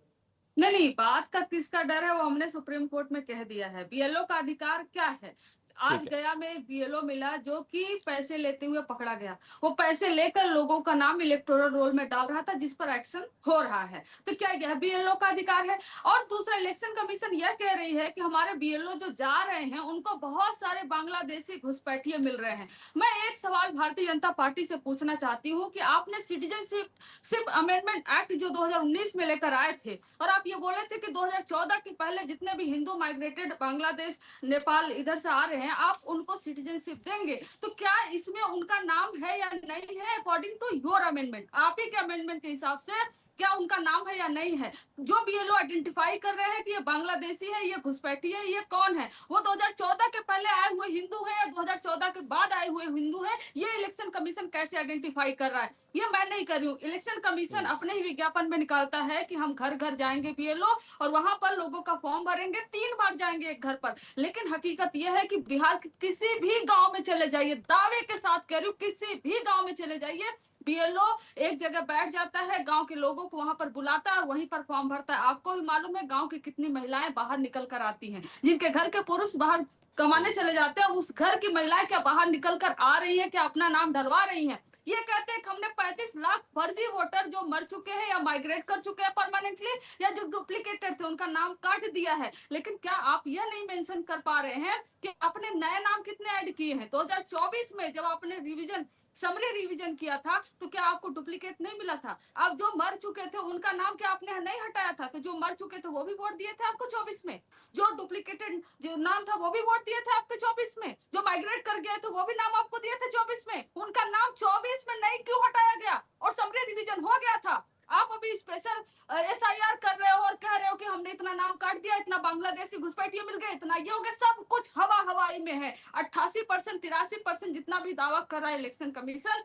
नहीं, बात का किसका डर है वो हमने सुप्रीम कोर्ट में कह दिया है। बीएलओ का अधिकार क्या है? आज गया में एक बीएलओ मिला जो कि पैसे लेते हुए पकड़ा गया। वो पैसे लेकर लोगों का नाम इलेक्टोरल रोल में डाल रहा था, जिस पर एक्शन हो रहा है। तो क्या यह बीएलओ का अधिकार है? और दूसरा, इलेक्शन कमीशन यह कह रही है कि हमारे बीएलओ जो जा रहे हैं उनको बहुत सारे बांग्लादेशी घुसपैठिए मिल रहे हैं। मैं एक सवाल भारतीय जनता पार्टी से पूछना चाहती हूँ कि आपने सिटीजनशिप अमेंडमेंट एक्ट जो 2019 में लेकर आए थे, और आप ये बोले थे कि 2014 के पहले जितने भी हिंदू माइग्रेटेड बांग्लादेश, नेपाल इधर से आ रहे हैं आप उनको सिटीजनशिप देंगे, तो क्या इसमें उनका नाम है या नहीं है? अकॉर्डिंग टू योर अमेंडमेंट, आप ही के अमेंडमेंट के हिसाब से क्या उनका नाम है या नहीं है? जो बीएलओ आइडेंटिफाई कर रहे हैं कि ये बांग्लादेशी है, ये घुसपैठी है, ये कौन है, वो 2014 के पहले आए हुए हिंदू है या 2014 के बाद आए हुए हिंदू है, ये इलेक्शन कमीशन कैसे आइडेंटिफाई कर रहा है? ये मैं नहीं कर रही हूँ। इलेक्शन कमीशन अपने ही विज्ञापन में निकालता है कि हम घर घर जाएंगे बीएलओ और वहां पर लोगों का फॉर्म भरेंगे, 3 बार जाएंगे एक घर पर। लेकिन हकीकत यह है कि बिहार के किसी भी गांव में चले जाइए, दावे के साथ कह रही हूँ, किसी भी गांव में चले जाइए, बीएलओ एक जगह बैठ जाता है, गांव के लोगों को वहां पर बुलाता है और वहीं पर फॉर्म भरता है। आपको भी मालूम है गांव की कितनी महिलाएं बाहर निकल कर आती हैं, जिनके घर के पुरुष बाहर कमाने चले जाते हैं, उस घर की महिलाएं क्या बाहर निकल कर आ रही है, क्या अपना नाम डलवा रही है? ये कहते हैं कि हमने 35 लाख फर्जी वोटर जो मर चुके हैं या माइग्रेट कर चुके हैं परमानेंटली, या जो डुप्लीकेटेड थे उनका नाम काट दिया है। लेकिन क्या आप यह नहीं मेंशन कर पा रहे हैं कि आपने नए नाम कितने ऐड किए हैं? 2024 में जब आपने समरी रिवीजन किया था तो क्या आपको डुप्लीकेट नहीं मिला था? आप जो मर चुके थे उनका नाम क्या आपने नहीं हटाया था? तो जो मर चुके थे वो भी वोट दिए थे आपको 24 में, जो डुप्लीकेटेड जो नाम था वो भी वोट दिए थे आपको 24 में, जो माइग्रेट कर गए थे वो भी नाम आपको दिए थे 24 में, उनका नाम 24 में नहीं क्यों हटाया गया और समरी रिवीजन हो गया था? आप अभी स्पेशल एसआईआर कर रहे हो और कह रहे हो कि हमने इतना नाम काट दिया, इतना बांग्लादेशी घुसपैठिए मिल गए, इतना ये हो गया। सब कुछ हवाई में है। 88%, 83% जितना भी दावा कर रहा है इलेक्शन कमीशन,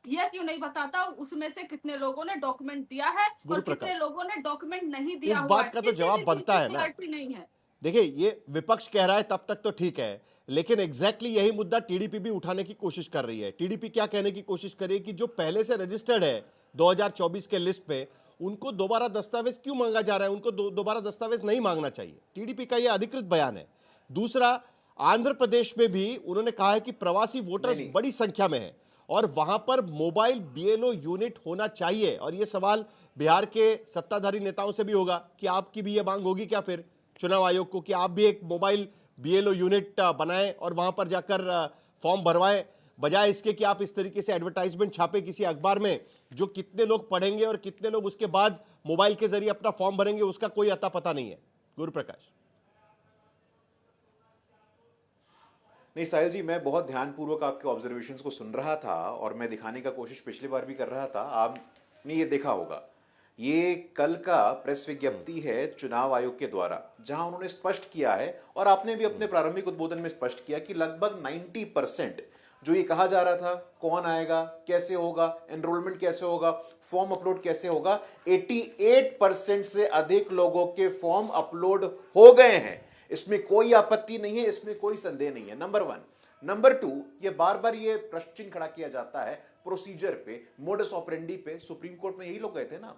यह क्यों नहीं बताता उसमें से कितने लोगों ने डॉक्यूमेंट दिया है और कितने लोगों ने डॉक्यूमेंट नहीं दिया? इस बात का तो जवाब बनता है ना। नहीं है। देखिए, ये विपक्ष कह रहा है तब तक तो ठीक है, लेकिन एग्जैक्टली यही मुद्दा टीडीपी भी उठाने की कोशिश कर रही है। टीडीपी क्या कहने की कोशिश कर रही है कि जो पहले से रजिस्टर्ड है 2024 के लिस्ट पे, उनको दोबारा दस्तावेज क्यों मांगा जा रहा है? उनको दोबारा दस्तावेज नहीं मांगना चाहिए। टीडीपी का यह अधिकृत बयान है। दूसरा, आंध्र प्रदेश में भी उन्होंने कहा है कि प्रवासी वोटर्स बड़ी संख्या में है और वहां पर मोबाइल बीएलओ यूनिट होना चाहिए। और यह सवाल बिहार के सत्ताधारी नेताओं से भी होगा कि आपकी भी यह मांग होगी क्या फिर चुनाव आयोग को कि आप भी एक मोबाइल बीएलओ यूनिट बनाएं और वहां पर जाकर फॉर्म भरवाएं, बजाय इसके कि आप इस तरीके से एडवर्टाइजमेंट छापे किसी अखबार में, जो कितने लोग पढ़ेंगे और कितने लोग उसके बाद मोबाइल के जरिए अपना फॉर्म भरेंगे उसका कोई अता पता नहीं है। गुरु प्रकाश। नहीं साहिल जी, मैं बहुत ध्यानपूर्वक आपके ऑब्जर्वेशंस को सुन रहा था और मैं दिखाने का कोशिश पिछली बार भी कर रहा था। आपने ये देखा होगा, ये कल का प्रेस विज्ञप्ति है चुनाव आयोग के द्वारा, जहां उन्होंने स्पष्ट किया है और आपने भी अपने प्रारंभिक उद्बोधन में स्पष्ट किया कि लगभग 90% जो ये कहा जा रहा था कौन आएगा, कैसे होगा, एनरोलमेंट कैसे होगा, फॉर्म अपलोड कैसे होगा, 88% से अधिक लोगों के फॉर्म अपलोड हो गए हैं। इसमें कोई आपत्ति नहीं है, इसमें कोई संदेह नहीं है, नंबर 1। नंबर 2, ये बार बार ये प्रश्न चिन्ह खड़ा किया जाता है प्रोसीजर पे, मोडस ऑपरेंडी पे। सुप्रीम कोर्ट में यही लोग गए थे ना,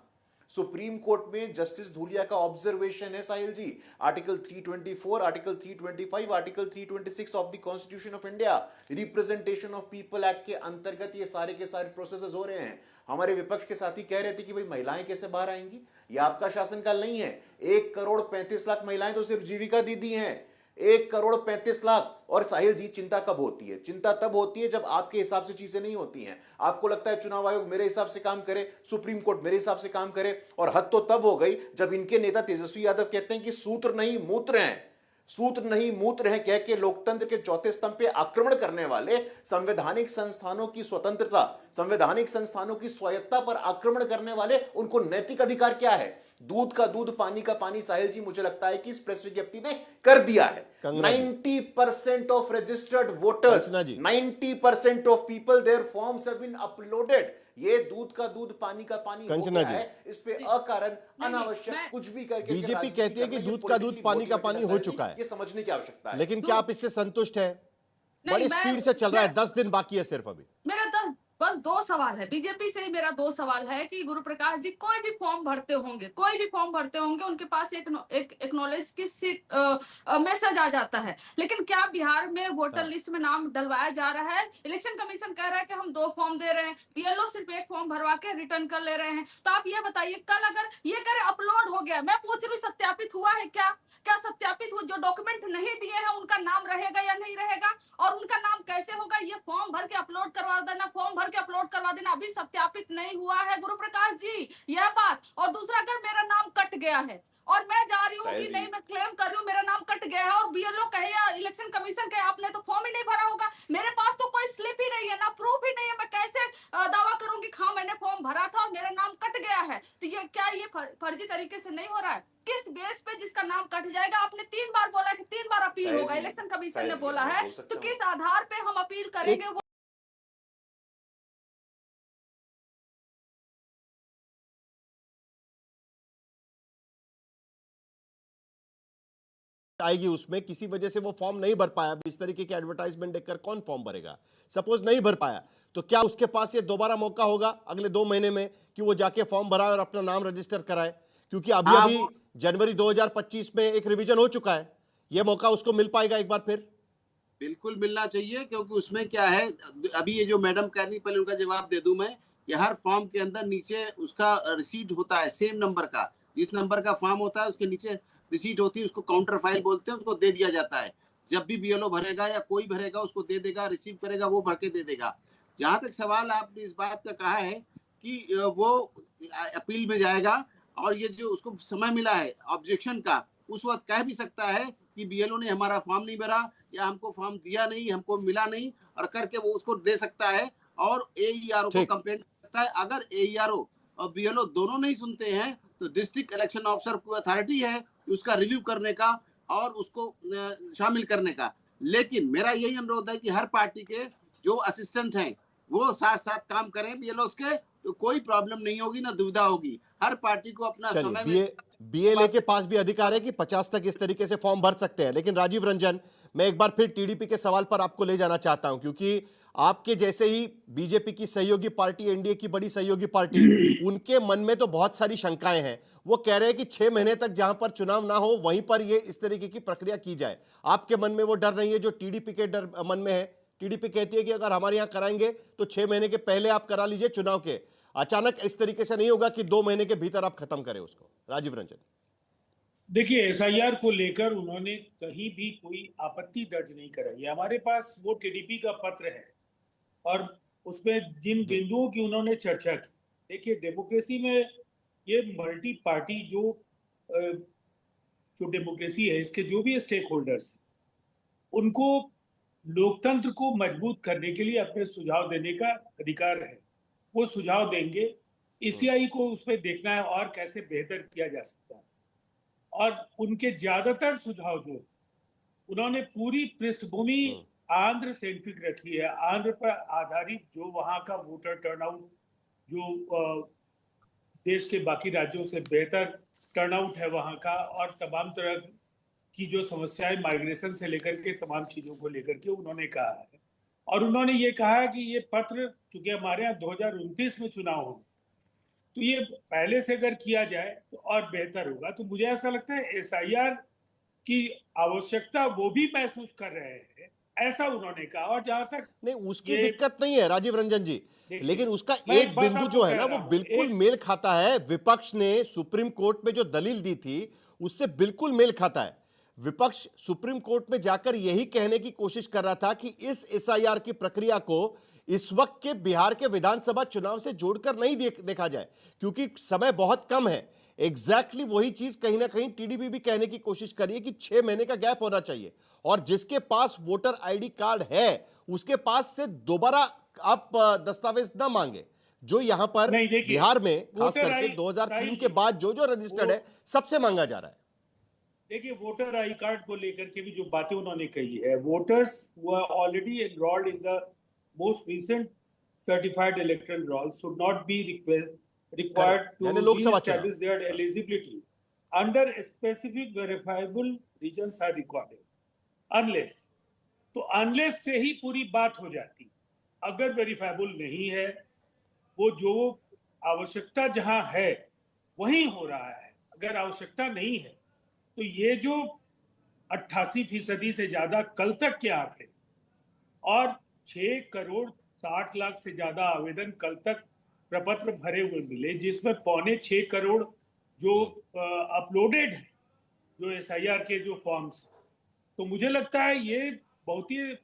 सुप्रीम कोर्ट में जस्टिस धूलिया का ऑब्जर्वेशन है Sahil ji, article 324, article 325, article 326 of the Constitution of India, Representation of People Act के अंतर्गत ये सारे के सारे प्रोसेसेस हो रहे हैं। हमारे विपक्ष के साथी कह रहे थे कि भाई महिलाएं कैसे बाहर आएंगी, ये आपका शासनकाल नहीं है। 1,35,00,000 महिलाएं तो सिर्फ जीविका दीदी हैं, 1,35,00,000। और साहिल जी, चिंता कब होती है? चिंता तब होती है जब आपके हिसाब से चीजें नहीं होती हैं। आपको लगता है चुनाव आयोग मेरे हिसाब से काम करे, सुप्रीम कोर्ट मेरे हिसाब से काम करे, और हद तो तब हो गई जब इनके नेता तेजस्वी यादव कहते हैं कि सूत्र नहीं मूत्र हैं, सूत्र नहीं मूत्र हैं कह के लोकतंत्र के चौथे स्तंभ पे आक्रमण करने वाले, संवैधानिक संस्थानों की स्वतंत्रता, संवैधानिक संस्थानों की स्वायत्ता पर आक्रमण करने वाले, उनको नैतिक अधिकार क्या है? दूध का दूध पानी का पानी साहिल जी, मुझे लगता है कि इस प्रेस विज्ञप्ति ने कर दिया है। 90% of registered voters, 90% of people, their forms have been uploaded. ये दूध का दूध पानी का पानी हो गया है। इस पे अकारण अनावश्यक कुछ भी करके बीजेपी कहती है कि दूध का दूध पानी का पानी हो चुका है, ये समझने की आवश्यकता है। लेकिन क्या आप इससे संतुष्ट है? बड़ी स्पीड से चल रहा है, 10 दिन बाकी है सिर्फ अभी। मेरा बस 2 सवाल है बीजेपी से ही। मेरा 2 सवाल है कि गुरु प्रकाश जी कोई भी फॉर्म भरते होंगे, उनके पास एक एक्नॉलेज की सीट मैसेज आ जाता है, लेकिन क्या बिहार में वोटर लिस्ट में नाम डलवाया जा रहा है? इलेक्शन कमीशन कह रहा है कि हम 2 फॉर्म दे रहे हैं, बीएलओ सिर्फ 1 फॉर्म भरवा के रिटर्न कर ले रहे हैं। तो आप ये बताइए, कल अगर ये करे अपलोड हो गया, मैं पूछ रही हूँ सत्यापित हुआ है क्या? क्या सत्यापित हुआ? जो डॉक्यूमेंट नहीं दिए हैं उनका नाम रहेगा या नहीं रहेगा? और उनका नाम कैसे होगा? ये फॉर्म भर के अपलोड करवा देना, अभी सत्यापित नहीं हुआ है गुरु प्रकाश जी, यह बात। और दूसरा, अगर मेरा नाम कट गया है और मैं जा रही हूँ कि नहीं, मैं क्लेम कर रही हूँ मेरा नाम कट गया है, और बीएलओ कहे या इलेक्शन कमीशन कहे आपने तो फॉर्म ही नहीं भरा होगा, मेरे पास तो कोई स्लिप ही नहीं है, ना प्रूफ ही नहीं है, मैं कैसे दावा करूंगी हाँ मैंने फॉर्म भरा था और मेरा नाम कट गया है? तो ये क्या ये फर्जी तरीके से नहीं हो रहा है? किस बेस पे जिसका नाम कट जाएगा? आपने 3 बार बोला कि 3 बार अपील होगा, इलेक्शन कमीशन ने बोला है, तो किस आधार पे हम अपील करेंगे? आएगी उसमें किसी वजह से वो फॉर्म नहीं भर पाया, इस तरीके की एडवर्टाइजमेंट देखकर कौन फॉर्म भरेगा? सपोज नहीं भर पाया तो क्या उसके पास ये दोबारा मौका होगा अगले 2 महीने में कि वो जाके फॉर्म भराए और अपना नाम रजिस्टर कराए? क्योंकि अभी जनवरी 2025 में एक रिवीजन हो चुका है, ये मौका उसको मिल पाएगा एक बार फिर? बिल्कुल मिलना चाहिए, क्योंकि उसमें क्या है, अभी ये जो मैडम कह रही, पहले उनका जवाब दे दूं मैं, कि हर फॉर्म के अंदर नीचे उसका रिसीट होता है सेम नंबर का, जिस नंबर का फॉर्म होता है उसके नीचे रिसीट होती है, उसको काउंटर फाइल बोलते हैं, उसको दे दिया जाता है। जब भी बीएलओ भरेगा या कोई भरेगा उसको दे देगा, रिसीव करेगा, वो भर के दे देगा। जहां तक सवाल आपने इस बात का कहा है कि वो अपील में जाएगा, और ये जो उसको समय मिला है ऑब्जेक्शन का, उस वक्त कह भी सकता है कि बीएलओ ने हमारा फॉर्म नहीं भरा या हमको फॉर्म दिया नहीं, हमको मिला नहीं, और करके वो उसको दे सकता है और एईआरओ को कंप्लेंट कर सकता है। अगर एईआरओ और बीएलओ दोनों नहीं सुनते हैं तो डिस्ट्रिक्ट इलेक्शन ऑफिसर को अथॉरिटी है उसका रिव्यू करने का और उसको शामिल करने का। लेकिन मेरा यही अनुरोध है कि हर पार्टी के जो असिस्टेंट हैं वो साथ साथ काम करें बीएलओ के, तो कोई प्रॉब्लम नहीं होगी, ना दुविधा होगी। हर पार्टी को अपना समय बीएलए के पास भी अधिकार है कि 50 तक इस तरीके से फॉर्म भर सकते हैं। लेकिन राजीव रंजन, मैं एक बार फिर टीडीपी के सवाल पर आपको ले जाना चाहता हूं, क्योंकि आपके जैसे ही बीजेपी की सहयोगी पार्टी, एनडीए की बड़ी सहयोगी पार्टी, उनके मन में तो बहुत सारी शंकाएं हैं। वो कह रहे हैं कि 6 महीने तक जहां पर चुनाव ना हो वहीं पर ये इस तरीके की प्रक्रिया की जाए। आपके मन में वो डर नहीं है जो टीडीपी के डर मन में है? टीडीपी कहती है कि अगर हमारे यहां कराएंगे तो 6 महीने के पहले आप करा लीजिए चुनाव के, अचानक इस तरीके से नहीं होगा कि 2 महीने के भीतर आप खत्म करें उसको। राजीव रंजन, देखिए, एसआईआर को लेकर उन्होंने कहीं भी कोई आपत्ति दर्ज नहीं कराई है। हमारे पास वो टीडीपी का पत्र है और उसमें जिन बिंदुओं की उन्होंने चर्चा की। देखिए, डेमोक्रेसी में ये मल्टी पार्टी जो डेमोक्रेसी है, इसके जो भी स्टेक होल्डर्स, उनको लोकतंत्र को मजबूत करने के लिए अपने सुझाव देने का अधिकार है। वो सुझाव देंगे, ईसीआई को उसमें देखना है और कैसे बेहतर किया जा सकता है। और उनके ज्यादातर सुझाव जो उन्होंने पूरी पृष्ठभूमि आंध्र सेंट्रिक रखी है, आंध्र पर आधारित जो वहां का वोटर टर्नआउट, जो देश के बाकी राज्यों से बेहतर टर्नआउट है वहां का, और तमाम तरह की जो समस्याएं माइग्रेशन से लेकर के तमाम चीजों को लेकर के उन्होंने कहा है। और उन्होंने ये कहा कि ये पत्र, चूंकि हमारे यहाँ 2029 में चुनाव होंगे, तो ये पहले से अगर किया जाए तो और बेहतर होगा। तो मुझे ऐसा लगता है एसआईआर की आवश्यकता वो भी महसूस कर रहे हैं, ऐसा उन्होंने कहा। और जहां तक नहीं, उसकी दिक्कत नहीं है राजीव रंजन जी, लेकिन उसका मैं एक बात बिंदु आपको जो है कह ना रहा वो हूं, बिल्कुल मेल खाता है। विपक्ष ने सुप्रीम कोर्ट में जो दलील दी थी उससे बिल्कुल मेल खाता है। विपक्ष सुप्रीम कोर्ट में जाकर यही कहने की कोशिश कर रहा था कि इस एसआईआर की प्रक्रिया को इस वक्त के बिहार के विधानसभा चुनाव से जोड़कर नहीं देखा जाए, क्योंकि समय बहुत कम है। एग्जैक्टली वही चीज कहीं ना कहीं टीडीपी भी कहने की कोशिश कर रही है कि 6 महीने का गैप होना चाहिए, और जिसके पास वोटर आईडी कार्ड है उसके पास से दोबारा आप दस्तावेज न मांगे, जो यहां पर बिहार में खास करके 2003 के बाद जो रजिस्टर्ड है सबसे मांगा जा रहा है। देखिए, वोटर आई कार्ड को लेकर के भी जो बातें उन्होंने कही है, voters were already enrolled in the most recent certified electoral roll should not be required to establish their eligibility under specific verifiable regions are recorded unless, तो unless से ही पूरी बात हो जाती। अगर वेरीफाइबल नहीं है, वो जो आवश्यकता जहां है वहीं हो रहा है, अगर आवश्यकता नहीं है तो ये जो 88% से ज्यादा कल तक के आंकड़े और 6 करोड़ 60 लाख से ज्यादा आवेदन कल तक प्रपत्र भरे हुए मिले, जिसमें 6.25 करोड़ जो अपलोडेड है, जो एसआईआर के जो फॉर्म्स। तो मुझे लगता है ये बहुत ही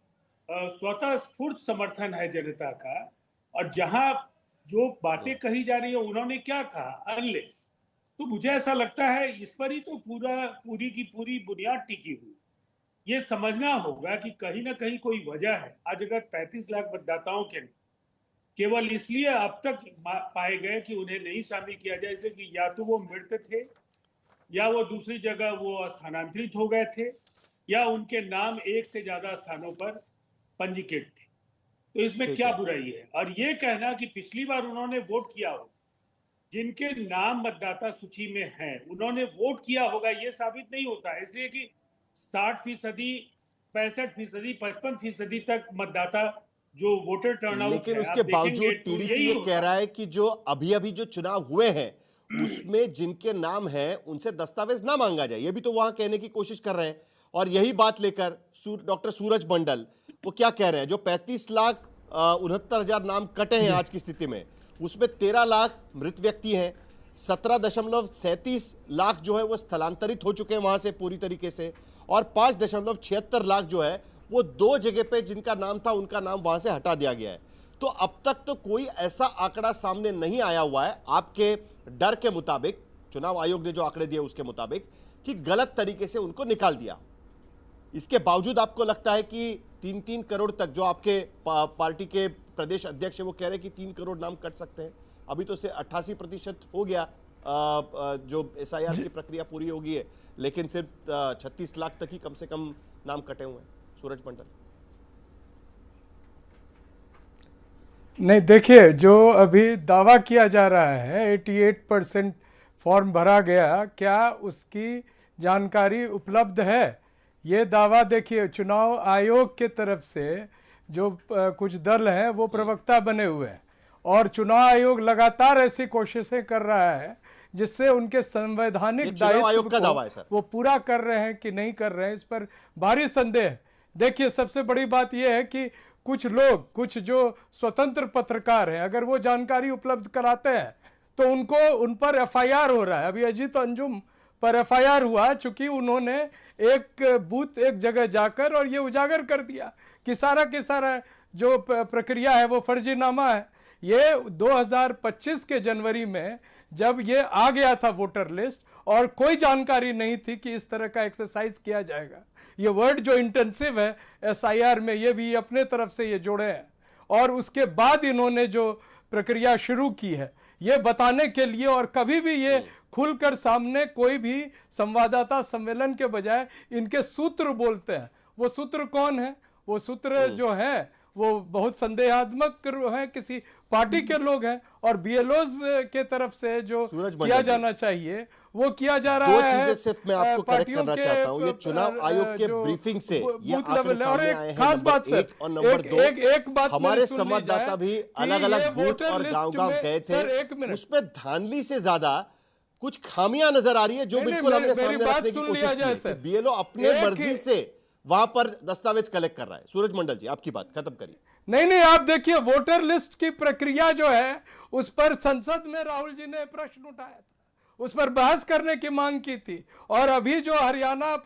स्वतः स्फूर्त समर्थन है जनता का। और जहां जो बातें कही जा रही है, उन्होंने क्या कहा, अनलेस, तो मुझे ऐसा लगता है इस पर ही तो पूरी की पूरी बुनियाद टिकी हुई। ये समझना होगा कि कहीं ना कहीं कोई वजह है। आज अगर 35 लाख मतदाताओं के केवल इसलिए अब तक पाए गए कि उन्हें नहीं शामिल किया जाए, इसलिए कि या तो वो मृत थे, या वो दूसरी जगह वो स्थानांतरित हो गए थे, या उनके नाम एक से ज्यादा स्थानों पर पंजीकृत थे। तो इसमें क्या बुराई है? और ये कहना कि पिछली बार उन्होंने वोट किया हो, जिनके नाम मतदाता सूची में हैं, उन्होंने वोट किया होगा, ये साबित नहीं होता है। इसलिए कि 60%, 65%, 55% तक मतदाता जो वोटर टर्नआउट, लेकिन उसके बावजूद टीडीपी ये कह रहा है कि जो अभी जो चुनाव हुए हैं उसमें जिनके नाम हैं उनसे दस्तावेज ना मांगा जाए, ये भी तो वहां कहने की कोशिश कर रहे हैं। और यही बात लेकर डॉक्टर सूरज मंडल वो क्या कह रहे हैं, जो 35,69,000 नाम कटे हैं आज की स्थिति में, उसमें 13 लाख मृत व्यक्ति हैं, 17.37 लाख जो है वो स्थलांतरित हो चुके हैं वहां से पूरी तरीके से, और 5.76 लाख जो है वो 2 जगह पे जिनका नाम था उनका नाम वहां से हटा दिया गया है। तो अब तक तो कोई ऐसा आंकड़ा सामने नहीं आया हुआ है आपके डर के मुताबिक, चुनाव आयोग ने जो आंकड़े दिए उसके मुताबिक, कि गलत तरीके से उनको निकाल दिया। इसके बावजूद आपको लगता है कि 3-3 करोड़ तक जो आपके पार्टी के प्रदेश अध्यक्ष है वो कह रहे हैं कि 3 करोड़ नाम कट सकते हैं? अभी तो से 88% हो गया जो एसआईआर की प्रक्रिया पूरी होगी है, लेकिन सिर्फ 36 लाख तक ही कम से कम नाम कटे हुए हैं। सूरज मंडल, नहीं, देखिए, जो अभी दावा किया जा रहा है 88% फॉर्म भरा गया, क्या उसकी जानकारी उपलब्ध है? ये दावा देखिए चुनाव आयोग के तरफ से जो कुछ दल हैं वो प्रवक्ता बने हुए हैं, और चुनाव आयोग लगातार ऐसी कोशिशें कर रहा है जिससे उनके संवैधानिक दायित्व को वो पूरा कर रहे हैं कि नहीं कर रहे हैं, इस पर भारी संदेह है। देखिए, सबसे बड़ी बात यह है कि कुछ लोग, कुछ जो स्वतंत्र पत्रकार हैं, अगर वो जानकारी उपलब्ध कराते हैं तो उन पर एफआईआर हो रहा है। अभी अजीत अंजुम पर एफआईआर हुआ, चूंकि उन्होंने एक बूथ एक जगह जाकर और ये उजागर कर दिया कि सारा के सारा जो प्रक्रिया है वो फर्जीनामा है। ये 2025 के जनवरी में जब ये आ गया था वोटर लिस्ट, और कोई जानकारी नहीं थी कि इस तरह का एक्सरसाइज किया जाएगा। ये वर्ड जो इंटेंसिव है एसआईआर में, ये भी अपने तरफ से ये जोड़े हैं, और उसके बाद इन्होंने जो प्रक्रिया शुरू की है ये बताने के लिए, और कभी भी ये खुलकर सामने कोई भी संवाददाता सम्मेलन के बजाय इनके सूत्र बोलते हैं। वो सूत्र कौन है? वो सूत्र जो है वो बहुत संदेहात्मक है, किसी पार्टी के लोग हैं, और बीएलओज के तरफ से जो किया जाना चाहिए वो किया जा रहा है। दो चीजें सिर्फ मैं आपको करेक्ट करना चाहता हूं, ये चुनाव आयोग के ब्रीफिंग से ये आंकड़े सामने आए हैं। खास बात सर, और नंबर दो, एक बात हमारे संवाददाता भी अलग अलग बूथ और गांव-गांव गए थे, उसमें धांधली से ज्यादा कुछ खामियां नजर आ रही है जो बिल्कुल हमने सामने रखने की कोशिश की। बीएलओ अपने मर्जी से वहां पर दस्तावेज कलेक्ट कर रहा है। सूरज मंडल जी, आपकी बात खत्म करिए। नहीं, आप देखिए, वोटर लिस्ट की प्रक्रिया जो है उस पर संसद में राहुल जी ने प्रश्न उठाया था, उस पर बहस करने की मांग की थी। और अभी जो हरियाणा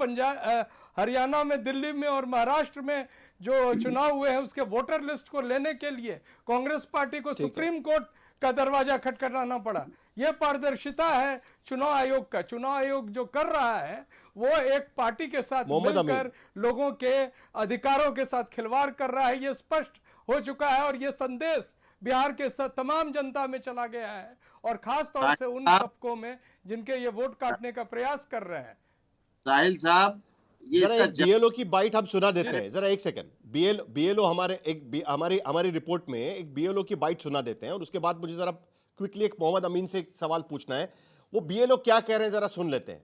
में, दिल्ली में और महाराष्ट्र में जो चुनाव हुए हैं उसके वोटर लिस्ट को लेने के लिए कांग्रेस पार्टी को सुप्रीम कोर्ट का दरवाजा खटखटाना पड़ा। यह पारदर्शिता है चुनाव आयोग का। चुनाव आयोग जो कर रहा है वो एक पार्टी के साथ मिलकर लोगों के अधिकारों के साथ खिलवाड़ कर रहा है, ये स्पष्ट हो चुका है। और ये संदेश बिहार के तमाम जनता में चला गया है, और खास तौर से उन तबकों में जिनके ये वोट काटने का प्रयास कर रहे हैं। साहिल साहब, ये बीएलओ की बाइट हम सुना देते हैं, जरा एक सेकंड। बीएलओ हमारी रिपोर्ट में एक बीएलओ की बाइट सुना देते हैं, और उसके बाद मुझे जरा क्विकली एक मोहम्मद अमीन से एक सवाल पूछना है। वो बीएलओ क्या कह रहे हैं जरा सुन लेते हैं,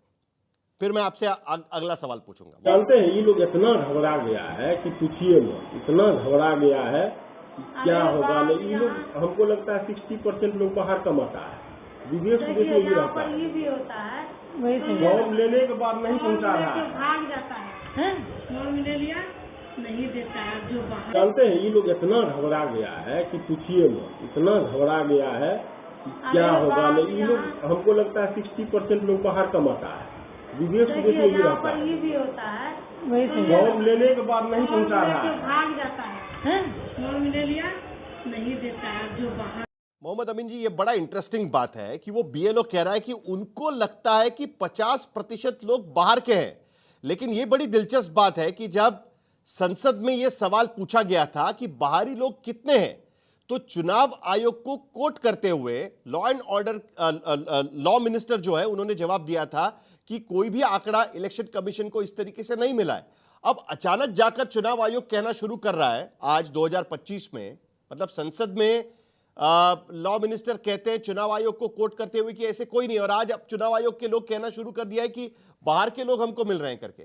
फिर मैं आपसे अगला सवाल पूछूंगा। जानते हैं ये लोग इतना घबरा गया है कि पूछिए मत, इतना घबरा गया है कि क्या होगा। नहीं, ये लोग, हमको लगता है 60% लोग बाहर कमाता है, विदेश में भी रहता है, ये भी होता है, फॉर्म लेने के बाद नहीं पहुंचा रहा है, भाग जाता है, फॉर्म ले लिया नहीं देता है जो बाहर। जानते हैं ये लोग इतना घबरा गया है कि पूछिए मत, इतना घबरा गया है कि क्या होगा। नहीं, ये लोग, हमको लगता है 60% लोग बाहर कमाता है, विदेश में भी रहता है, ये भी होता है, फॉर्म लेने के बाद नहीं पहुंचा रहा है, भाग जाता है, फॉर्म ले लिया नहीं देता है जो बाहर। मोहम्मद अमीन जी, ये बड़ा इंटरेस्टिंग बात है कि वो बीएलओ कह रहा है कि उनको लगता है कि 50% लोग बाहर के हैं। लेकिन ये बड़ी दिलचस्प बात है कि जब संसद में यह सवाल पूछा गया था कि बाहरी लोग कितने हैं, तो चुनाव आयोग को कोट करते हुए law and order law minister जो है उन्होंने जवाब दिया था कि कोई भी आंकड़ा इलेक्शन कमीशन को इस तरीके से नहीं मिला है। अब अचानक जाकर चुनाव आयोग कहना शुरू कर रहा है आज 2025 में, मतलब संसद में लॉ मिनिस्टर कहते हैं चुनाव आयोग को कोट करते हुए कि ऐसे कोई नहीं, और आज अब चुनाव आयोग के लोग कहना शुरू कर दिया है कि बाहर के लोग हमको मिल रहे हैं करके।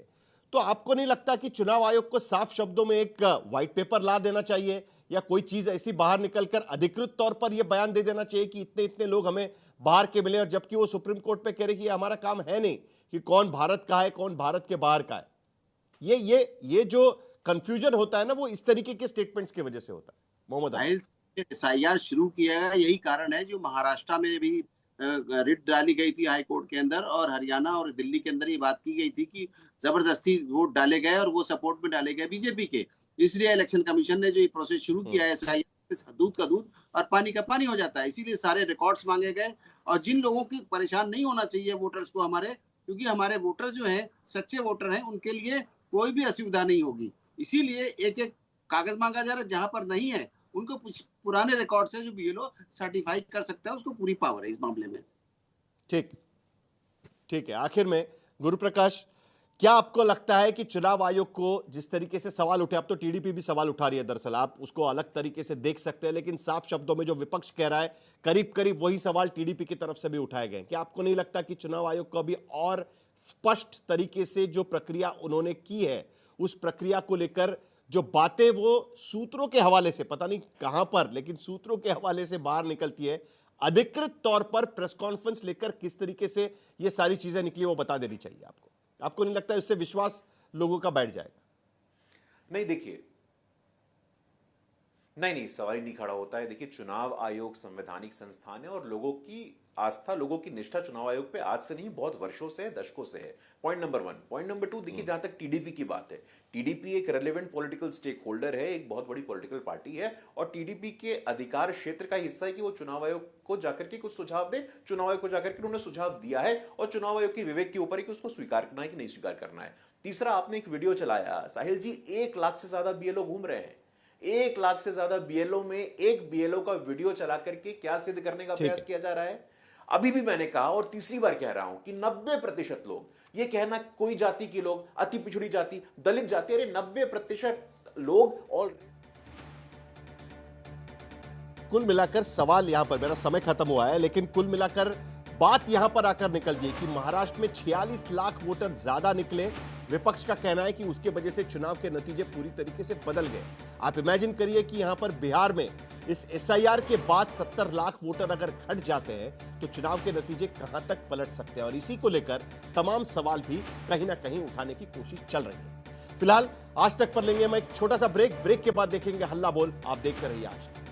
तो आपको नहीं लगता कि चुनाव आयोग को साफ शब्दों में एक व्हाइट पेपर ला देना चाहिए, या कोई चीज ऐसी बाहर निकलकर अधिकृत तौर पर यह बयान दे देना चाहिए कि इतने इतने लोग हमें बाहर के मिले, और जबकि वो सुप्रीम कोर्ट पे कह रहे कि हमारा काम है नहीं कि कौन भारत का है कौन भारत के बाहर का है। ये जो कंफ्यूजन होता है ना, वो इस तरीके के स्टेटमेंट्स की वजह से होता है। मोहम्मद SIR शुरू किया गया, यही कारण है जो महाराष्ट्र में भी रिट डाली गई थी हाई कोर्ट के अंदर, और हरियाणा और दिल्ली के अंदर ये बात की गई थी कि जबरदस्ती वोट डाले गए और वो सपोर्ट में डाले गए बीजेपी के। इसलिए इलेक्शन कमीशन ने जो ये प्रोसेस शुरू किया है, SIR दूध का दूध और पानी का पानी हो जाता है। इसीलिए सारे रिकॉर्ड्स मांगे गए, और जिन लोगों की परेशान नहीं होना चाहिए वोटर्स को हमारे, क्योंकि हमारे वोटर जो हैं सच्चे वोटर हैं, उनके लिए कोई भी असुविधा नहीं होगी। इसीलिए एक एक कागज मांगा जा रहा है, जहां पर नहीं है उनको पुराने रिकॉर्ड से जो बीएलओ सर्टिफाई कर सकता है, उसको पूरी पावर है इस मामले में। ठीक है। आखिर में गुरु प्रकाश, क्या आपको लगता है कि चुनाव आयोग को जिस तरीके से सवाल उठे, अब तो टीडीपी भी सवाल उठा रही है, दरअसल आप उसको अलग तरीके से देख सकते हैं, लेकिन साफ शब्दों में जो विपक्ष कह रहा है करीब करीब वही सवाल टीडीपी की तरफ से भी उठाए गए। क्या आपको नहीं लगता कि चुनाव आयोग को अभी और स्पष्ट तरीके से जो प्रक्रिया उन्होंने की है, उस प्रक्रिया को लेकर जो बातें वो सूत्रों के हवाले से, पता नहीं कहां पर, लेकिन सूत्रों के हवाले से बाहर निकलती है, अधिकृत तौर पर प्रेस कॉन्फ्रेंस लेकर किस तरीके से ये सारी चीजें निकली वो बता देनी चाहिए आपको? आपको नहीं लगता इससे विश्वास लोगों का बैठ जाएगा? नहीं, देखिए, नहीं, सवाल ही नहीं खड़ा होता है। देखिए, चुनाव आयोग संवैधानिक संस्थान है, और लोगों की आस्था, लोगों की निष्ठा चुनाव आयोग पे आज से नहीं बहुत वर्षों से, दशकों से है। Point number 1। पॉइंट नंबर 2, देखिए, जहां तक टीडीपी की बात है, टीडीपी एक रेलेवेंट पॉलिटिकल स्टेक होल्डर है, एक बहुत बड़ी पॉलिटिकल पार्टी है, और टीडीपी के अधिकार क्षेत्र का हिस्सा है कि वो चुनाव आयोग को जाकर के कुछ सुझाव दे। चुनाव आयोग को जाकर के उन्होंने सुझाव दिया है, और चुनाव आयोग के विवेक के ऊपर है कि उसको स्वीकार करना है कि नहीं स्वीकार करना है। तीसरा, आपने एक वीडियो चलाया साहिल जी, 1 लाख से ज्यादा बीएलओ घूम रहे हैं। 1 लाख से ज्यादा बीएलओ में एक बीएलओ का वीडियो चला करके क्या सिद्ध करने का प्रयास किया जा रहा है? अभी भी मैंने कहा और तीसरी बार कह रहा हूं कि 90% लोग, ये कहना कोई जाति के लोग, अति पिछड़ी जाति, दलित जाति, अरे 90% लोग और कुल मिलाकर सवाल यहां पर, मेरा समय खत्म हुआ है, लेकिन कुल मिलाकर बात यहां पर आकर निकल गई कि महाराष्ट्र में 46 लाख वोटर ज्यादा निकले। विपक्ष का कहना है कि उसके वजह से चुनाव के नतीजे पूरी तरीके से बदल गए। आप इमेजिन करिए कि यहां पर बिहार में इस एसआईआर के बाद 70 लाख वोटर अगर घट जाते हैं तो चुनाव के नतीजे कहां तक पलट सकते हैं, और इसी को लेकर तमाम सवाल भी कहीं ना कहीं उठाने की कोशिश चल रही है। फिलहाल आज तक पर लेंगे हम एक छोटा सा ब्रेक के बाद देखेंगे हल्ला बोल। आप देखते रहिए आज तक।